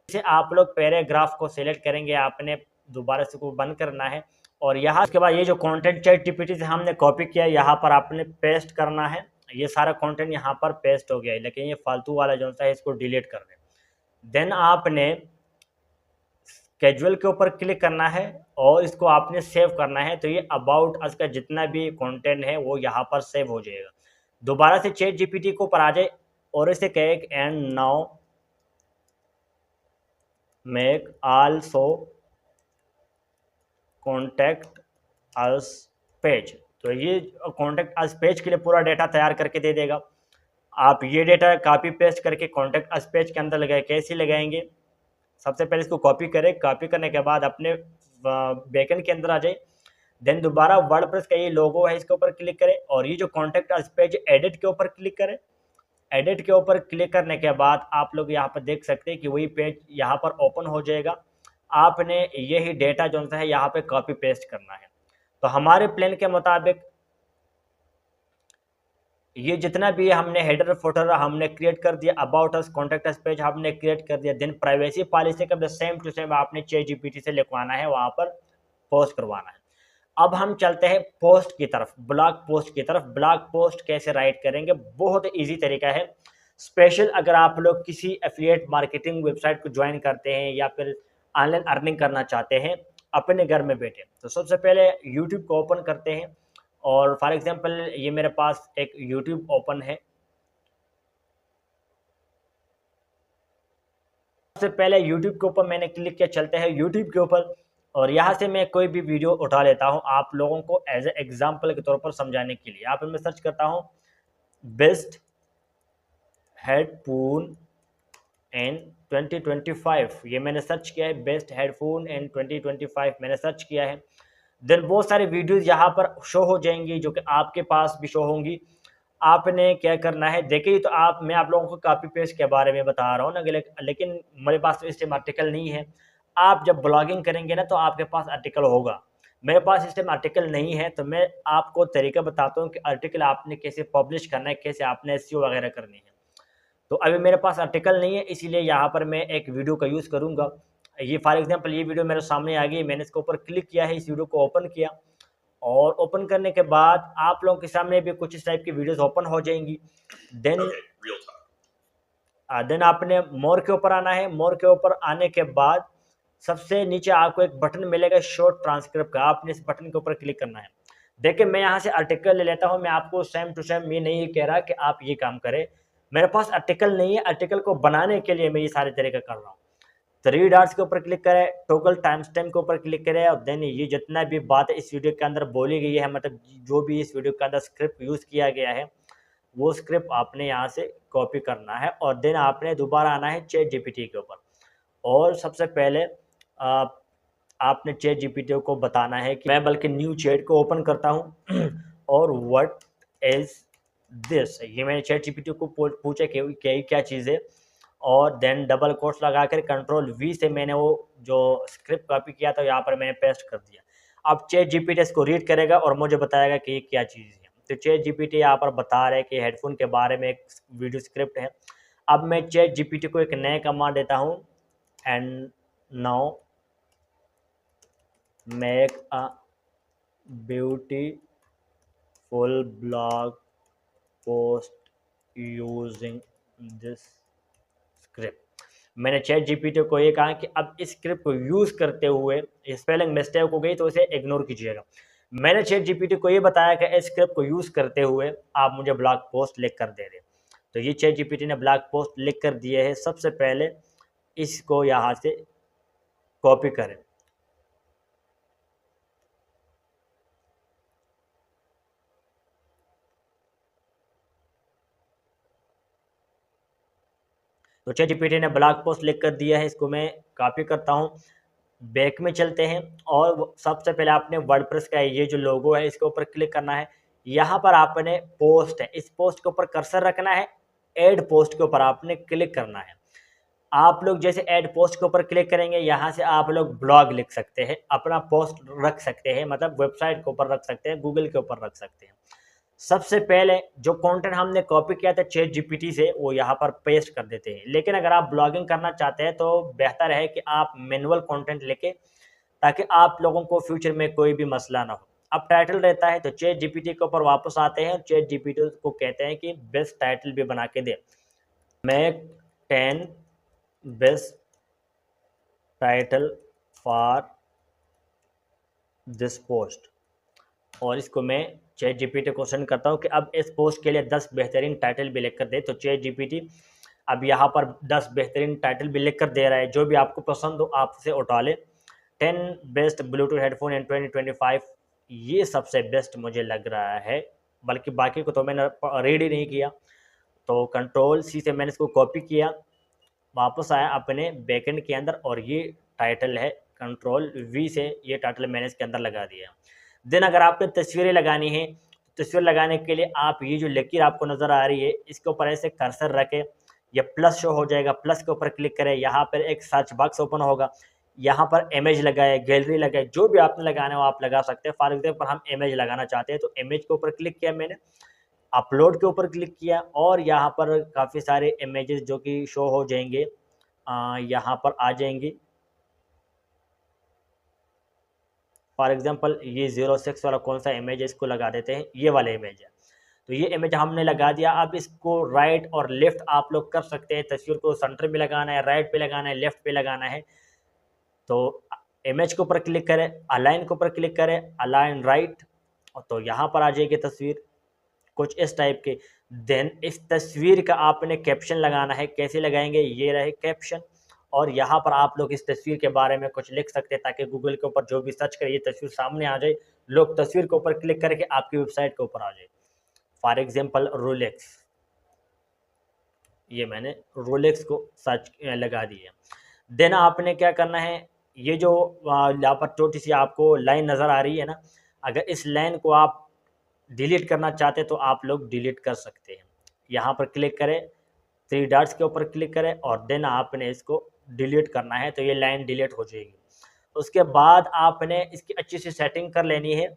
जैसे आप लोग पैराग्राफ को सिलेक्ट करेंगे आपने दोबारा से को बंद करना है और यहाँ उसके बाद ये जो कंटेंट चैट जीपीटी से हमने कॉपी किया यहाँ पर आपने पेस्ट करना है। ये सारा कंटेंट यहाँ पर पेस्ट हो गया है, लेकिन ये फालतू वाला जो सा है इसको डिलीट कर दें। देन आपने कैजुअल के ऊपर क्लिक करना है और इसको आपने सेव करना है। तो ये अबाउट अस का जितना भी कंटेंट है वो यहाँ पर सेव हो जाएगा। दोबारा से चैट जीपीटी को ऊपर आ जाए और इसे कहे and now make also contact us page. तो ये कॉन्टैक्ट अस पेज के लिए पूरा डेटा तैयार करके दे देगा। आप ये डेटा कॉपी पेस्ट करके कॉन्टैक्ट अस पेज के अंदर लगाए, कैसे लगाएंगे? सबसे पहले इसको कॉपी करें, कॉपी करने के बाद अपने बैकएंड के अंदर आ जाए, देन दोबारा वर्डप्रेस का ये लोगो है इसके ऊपर क्लिक करें और ये जो कॉन्टैक्ट अस पेज एडिट के ऊपर क्लिक करें। एडिट के ऊपर क्लिक करने के बाद आप लोग यहाँ पर देख सकते हैं कि वही पेज यहाँ पर ओपन हो जाएगा। आपने यही डेटा जो है यहाँ पे कॉपी पेस्ट करना है। तो हमारे प्लान के मुताबिक ये जितना भी हमने हेडर फोल्डर हमने क्रिएट कर दिया, about us, contact us page हमने क्रिएट कर दिया, देन प्राइवेसी पॉलिसी का सेम टू सेम आपने चैट जीपीटी से लिखवाना है, वहाँ पर पोस्ट करवाना है। अब हम चलते हैं पोस्ट की तरफ, ब्लॉग पोस्ट की तरफ। ब्लॉग पोस्ट कैसे राइट करेंगे? बहुत इजी तरीका है। स्पेशल अगर आप लोग किसी एफिलिएट मार्केटिंग वेबसाइट को ज्वाइन करते हैं या फिर ऑनलाइन अर्निंग करना चाहते हैं अपने घर में बैठे, तो सबसे पहले यूट्यूब को ओपन करते हैं और फॉर एग्जांपल ये मेरे पास एक यूट्यूब ओपन है। सबसे पहले यूट्यूब के ऊपर मैंने क्लिक किया, चलते हैं यूट्यूब के ऊपर और यहाँ से मैं कोई भी वीडियो उठा लेता हूँ आप लोगों को एज ए एग्जाम्पल के तौर पर समझाने के लिए। यहाँ पर मैं सर्च करता हूँ बेस्ट हेडफोन इन 2025, ये मैंने सर्च किया है, बेस्ट हेडफोन इन 2025 मैंने सर्च किया है। देन बहुत सारे वीडियोस यहाँ पर शो हो जाएंगी जो कि आपके पास भी शो होंगी। आपने क्या करना है, देखिए तो मैं आप लोगों को कॉपी पेस्ट के बारे में बता रहा हूँ ना, लेकिन मेरे पास तो इस टाइम आर्टिकल नहीं है। आप जब ब्लॉगिंग करेंगे ना तो आपके पास आर्टिकल होगा, मेरे पास इस टाइम आर्टिकल नहीं है। तो मैं आपको तरीका बताता हूँ कि आर्टिकल आपने कैसे पब्लिश करना है, कैसे आपने एसईओ वगैरह करनी है। तो अभी मेरे पास आर्टिकल नहीं है, इसीलिए यहाँ पर मैं एक वीडियो का यूज़ करूँगा। ये फॉर एग्जांपल ये वीडियो मेरे सामने आ गई, मैंने इसके ऊपर क्लिक किया है, इस वीडियो को ओपन किया और ओपन करने के बाद आप लोगों के सामने भी कुछ इस टाइप की वीडियोस ओपन हो जाएंगी। देन आपने मोर के ऊपर आना है। मोर के ऊपर आने के बाद सबसे नीचे आपको एक बटन मिलेगा शॉर्ट ट्रांसक्रिप्ट का, आपने इस बटन के ऊपर क्लिक करना है। देखिए मैं यहाँ से आर्टिकल ले लेता हूँ, मैं आपको सेम टू सेम ये नहीं कह रहा कि आप ये काम करें, मेरे पास आर्टिकल नहीं है, आर्टिकल को बनाने के लिए मैं ये सारे तरीके कर रहा हूँ। 3 डॉट्स के ऊपर क्लिक करें, टोगल टाइम स्टैम्प के ऊपर क्लिक करें और देन ये जितना भी बात इस वीडियो के अंदर बोली गई है, मतलब जो भी इस वीडियो के अंदर स्क्रिप्ट यूज़ किया गया है वो स्क्रिप्ट आपने यहाँ से कॉपी करना है और देन आपने दोबारा आना है चैट जीपीटी के ऊपर और सबसे पहले आपने चैट जीपीटी को बताना है कि मैं बल्कि न्यू चैट को ओपन करता हूँ और व्हाट इज दिस, ये मैंने चैट जीपीटी को पूछा कि क्या चीज़ है और देन डबल कोट्स लगाकर कंट्रोल वी से मैंने वो जो स्क्रिप्ट कॉपी किया था यहाँ पर मैंने पेस्ट कर दिया। अब चैट जीपीटी इसको रीड करेगा और मुझे बताएगा कि ये क्या चीज़ है। तो चैट जीपीटी यहाँ पर बता रहे हैं कि हेडफोन के बारे में एक वीडियो स्क्रिप्ट है। अब मैं चैट जीपीटी को एक नया कमांड देता हूँ, and now make a beautiful blog post using this script. मैंने चैट जीपीटी को ये कहा कि अब इस स्क्रिप्ट को यूज़ करते हुए स्पेलिंग मिस्टेक हो गई तो इसे इग्नोर कीजिएगा। मैंने चैट जीपीटी को ये बताया कि इस स्क्रिप्ट को यूज़ करते हुए आप मुझे ब्लॉग पोस्ट लिख कर दे रहे। तो ये चैट जीपीटी ने ब्लॉग पोस्ट लिख कर दिए है। सबसे पहले इसको यहाँ से कॉपी करें, तो चैट जीपीटी ने ब्लॉग पोस्ट लिख कर दिया है, इसको मैं कॉपी करता हूँ। बैक में चलते हैं और सबसे पहले आपने वर्डप्रेस का ये जो लोगो है इसके ऊपर क्लिक करना है। यहाँ पर आपने पोस्ट है, इस पोस्ट के ऊपर कर्सर रखना है, ऐड पोस्ट के ऊपर आपने क्लिक करना है। आप लोग जैसे ऐड पोस्ट के ऊपर क्लिक करेंगे यहाँ से आप लोग ब्लॉग लिख सकते हैं, अपना पोस्ट रख सकते हैं, मतलब वेबसाइट के ऊपर रख सकते हैं, गूगल के ऊपर रख सकते हैं। सबसे पहले जो कंटेंट हमने कॉपी किया था चैट जीपीटी से वो यहाँ पर पेस्ट कर देते हैं। लेकिन अगर आप ब्लॉगिंग करना चाहते हैं तो बेहतर है कि आप मैनुअल कंटेंट लेके, ताकि आप लोगों को फ्यूचर में कोई भी मसला ना हो। अब टाइटल रहता है तो चैट जीपीटी के ऊपर वापस आते हैं, चैट जीपीटी को कहते हैं कि बेस्ट टाइटल भी बना के दे। Make 10 best title for this post और इसको मैं चैट जीपीटी को सेंड करता हूँ कि अब इस पोस्ट के लिए 10 बेहतरीन टाइटल भी लिख कर दे। तो चैट जीपीटी अब यहाँ पर 10 बेहतरीन टाइटल भी लिख कर दे रहा है, जो भी आपको पसंद हो आप उसे उठा लें। 10 बेस्ट ब्लूटूथ हेडफोन इन 2025, ये सबसे बेस्ट मुझे लग रहा है, बल्कि बाकी को तो मैंने रीड ही नहीं किया। तो कंट्रोल सी से मैंने इसको कॉपी किया, वापस आया अपने बैकएंड के अंदर और ये टाइटल है, कंट्रोल वी से ये टाइटल मैंने इसके अंदर लगा दिया। देन अगर आपने तस्वीरें लगानी है, तस्वीर लगाने के लिए आप ये जो लकीर आपको नज़र आ रही है इसके ऊपर ऐसे कर्सर रखें, ये प्लस शो हो जाएगा, प्लस के ऊपर क्लिक करें, यहाँ पर एक सर्च बॉक्स ओपन होगा, यहाँ पर इमेज लगाए, गैलरी लगाए, जो भी आपने लगाना हो आप लगा सकते हैं। फॉर एग्जाम्पल हम इमेज लगाना चाहते हैं तो इमेज के ऊपर क्लिक किया मैंने, अपलोड के ऊपर क्लिक किया और यहाँ पर काफ़ी सारे इमेजेस जो कि शो हो जाएंगे, यहाँ पर आ जाएंगी। फॉर एग्जांपल ये 06 वाला कौन सा इमेज है, इसको लगा देते हैं, ये वाला इमेज है। तो ये इमेज हमने लगा दिया। अब इसको राइट और लेफ्ट आप लोग कर सकते हैं, तस्वीर को सेंटर में लगाना है, राइट पे लगाना है, लेफ्ट पे लगाना है। तो इमेज के ऊपर क्लिक करें, अलाइन के ऊपर क्लिक करें, अलाइन राइट, तो यहाँ पर आ जाएगी तस्वीर कुछ इस टाइप के। देन इस तस्वीर का आपने कैप्शन लगाना है, कैसे लगाएंगे, ये रहे कैप्शन, और यहाँ पर आप लोग इस तस्वीर के बारे में कुछ लिख सकते हैं ताकि गूगल के ऊपर जो भी सर्च करे ये तस्वीर सामने आ जाए, लोग तस्वीर के ऊपर क्लिक करके आपकी वेबसाइट के ऊपर आ जाए। फॉर एग्जांपल रोलेक्स, ये मैंने रोलेक्स को सर्च लगा दिया। देन आपने क्या करना है, ये जो यहाँ पर छोटी सी आपको लाइन नज़र आ रही है ना, अगर इस लाइन को आप डिलीट करना चाहते हैं तो आप लोग डिलीट कर सकते हैं। यहाँ पर क्लिक करें, 3 डॉट्स के ऊपर क्लिक करें और देन आपने इसको डिलीट करना है तो ये लाइन डिलीट हो जाएगी। उसके बाद आपने इसकी अच्छी सी सेटिंग कर लेनी है,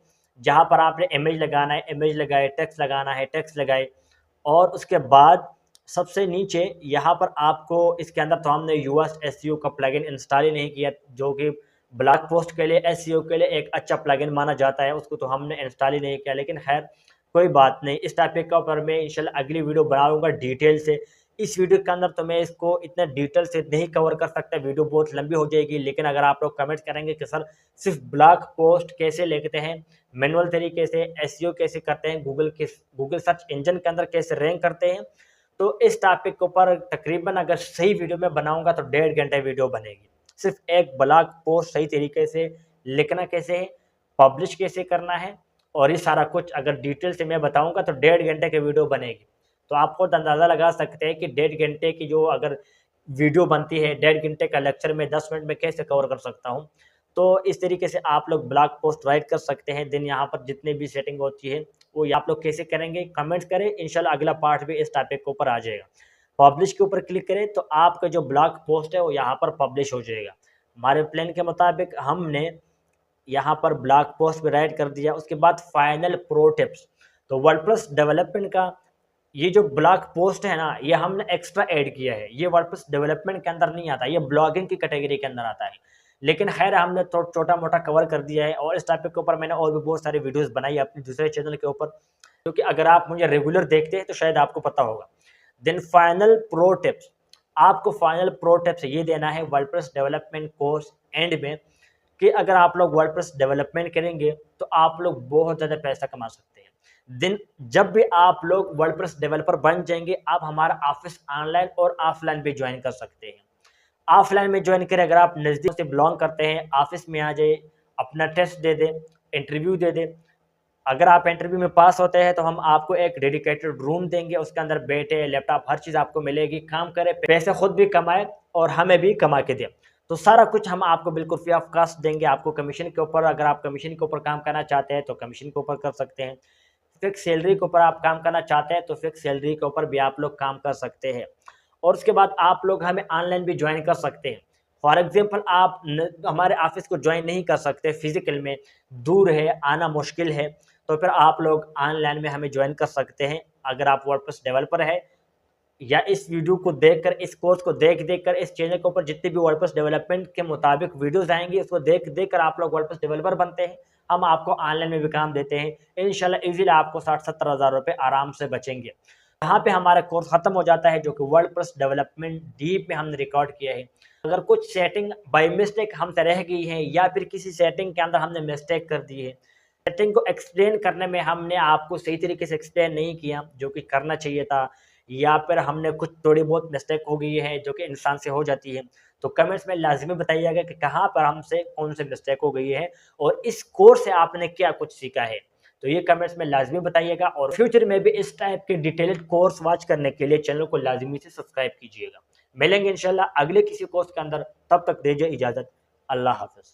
जहाँ पर आपने इमेज लगाना है, इमेज लगाए, टेक्स्ट लगाना है, टेक्स्ट लगाए, और उसके बाद सबसे नीचे यहाँ पर आपको इसके अंदर तो हमने यूएस एसईओ का प्लगइन इंस्टॉल ही नहीं किया, जो कि ब्लॉग पोस्ट के लिए एसईओ के लिए एक अच्छा प्लगइन माना जाता है, उसको तो हमने इंस्टॉल ही नहीं किया। लेकिन खैर कोई बात नहीं, इस टॉपिक का ऊपर मैं इंशाल्लाह अगली वीडियो बनाऊंगा डिटेल से। इस वीडियो के अंदर तो मैं इसको इतना डिटेल से नहीं कवर कर सकता, वीडियो बहुत लंबी हो जाएगी। लेकिन अगर आप लोग कमेंट करेंगे कि सर सिर्फ ब्लॉग पोस्ट कैसे लिखते हैं, मैनुअल तरीके से एसईओ कैसे करते हैं, गूगल सर्च इंजन के अंदर कैसे रैंक करते हैं, तो इस टॉपिक के ऊपर तकरीबन अगर सही वीडियो में बनाऊंगा तो 1.5 घंटे वीडियो बनेगी। सिर्फ एक ब्लॉग पोस्ट सही तरीके से लिखना कैसे है, पब्लिश कैसे करना है, और ये सारा कुछ अगर डिटेल से मैं बताऊंगा तो 1.5 घंटे की वीडियो बनेगी। तो आप खुद अंदाज़ा लगा सकते हैं कि 1.5 घंटे की जो अगर वीडियो बनती है, 1.5 घंटे का लेक्चर में 10 मिनट में कैसे कवर कर सकता हूँ। तो इस तरीके से आप लोग ब्लॉग पोस्ट राइट कर सकते हैं। दिन यहाँ पर जितने भी सेटिंग होती है वो आप लोग कैसे करेंगे कमेंट्स करें, इंशाल्लाह अगला पार्ट भी इस टॉपिक के ऊपर आ जाएगा। पब्लिश के ऊपर क्लिक करें तो आपका जो ब्लॉग पोस्ट है वो यहाँ पर पब्लिश हो जाएगा। हमारे प्लान के मुताबिक हमने यहाँ पर ब्लॉग पोस्ट भी राइट कर दिया। उसके बाद फाइनल प्रो टिप्स, तो वर्डप्रेस डेवलपमेंट का ये जो ब्लॉग पोस्ट है ना, ये हमने एक्स्ट्रा ऐड किया है, ये वर्डप्रेस डेवलपमेंट के अंदर नहीं आता, ये ब्लॉगिंग की कैटेगरी के अंदर आता है। लेकिन खैर हमने तो छोटा मोटा कवर कर दिया है, और इस टॉपिक के ऊपर मैंने और भी बहुत सारी वीडियोस बनाई है अपने दूसरे चैनल के ऊपर, क्योंकि अगर आप मुझे रेगुलर देखते हैं तो शायद आपको पता होगा। देन फाइनल प्रो टिप्स, आपको फाइनल प्रो टिप्स ये देना है वर्डप्रेस डेवलपमेंट कोर्स एंड में, कि अगर आप लोग वर्डप्रेस डेवलपमेंट करेंगे तो आप लोग बहुत ज़्यादा पैसा कमा सकते हैं। दिन जब भी आप लोग वर्डप्रेस डेवलपर बन जाएंगे, आप हमारा ऑफिस ऑनलाइन और ऑफलाइन भी ज्वाइन कर सकते हैं। ऑफलाइन में ज्वाइन करें, अगर आप नज़दीक से बिलोंग करते हैं, ऑफिस में आ जाए, अपना टेस्ट दे दें, इंटरव्यू दे दें। अगर आप इंटरव्यू में पास होते हैं तो हम आपको एक डेडिकेटेड रूम देंगे, उसके अंदर बैठे, लैपटॉप, हर चीज़ आपको मिलेगी, काम करें, पैसे खुद भी कमाए और हमें भी कमा के दें। तो सारा कुछ हम आपको बिल्कुल फ्री ऑफ कास्ट देंगे। आपको कमीशन के ऊपर, अगर आप कमीशन के ऊपर काम करना चाहते हैं तो कमीशन के ऊपर कर सकते हैं, फिक्स सैलरी के ऊपर आप काम करना चाहते हैं तो फिक्स सैलरी के ऊपर भी आप लोग काम कर सकते हैं। और उसके बाद आप लोग हमें ऑनलाइन भी ज्वाइन कर सकते हैं। फॉर एग्जांपल आप हमारे ऑफिस को ज्वाइन नहीं कर सकते, फिजिकल में दूर है, आना मुश्किल है, तो फिर आप लोग ऑनलाइन में हमें ज्वाइन कर सकते हैं। अगर आप वर्डप्रेस डेवलपर है, या इस वीडियो को देखकर, इस कोर्स को देख कर, इस चैनल के ऊपर जितने भी वर्डप्रेस डेवलपमेंट के मुताबिक वीडियोस आएंगी उसको देख कर आप लोग वर्डप्रेस डेवलपर बनते हैं, हम आपको ऑनलाइन में भी काम देते हैं। इंशाल्लाह इजीली आपको 60-70 हज़ार रुपये आराम से बचेंगे। यहाँ पे हमारा कोर्स ख़त्म हो जाता है, जो कि वर्डप्रेस डेवलपमेंट डीप में हमने रिकॉर्ड किया है। अगर कुछ सेटिंग बाय मिस्टेक हमसे रह गई है, या फिर किसी सेटिंग के अंदर हमने मिस्टेक कर दी है, सेटिंग को एक्सप्लेन करने में हमने आपको सही तरीके से एक्सप्लेन नहीं किया जो कि करना चाहिए था, या फिर हमने कुछ थोड़ी बहुत मिस्टेक हो गई है जो कि इंसान से हो जाती है, तो कमेंट्स में लाजमी बताइएगा कि कहाँ पर हमसे कौन सी मिस्टेक हो गई है और इस कोर्स से आपने क्या कुछ सीखा है। तो ये कमेंट्स में लाजमी बताइएगा, और फ्यूचर में भी इस टाइप के डिटेल्ड कोर्स वॉच करने के लिए चैनल को लाजमी से सब्सक्राइब कीजिएगा। मिलेंगे इंशाल्लाह अगले किसी कोर्स के अंदर, तब तक दीजिए इजाज़त। अल्लाह हाफ़िज़।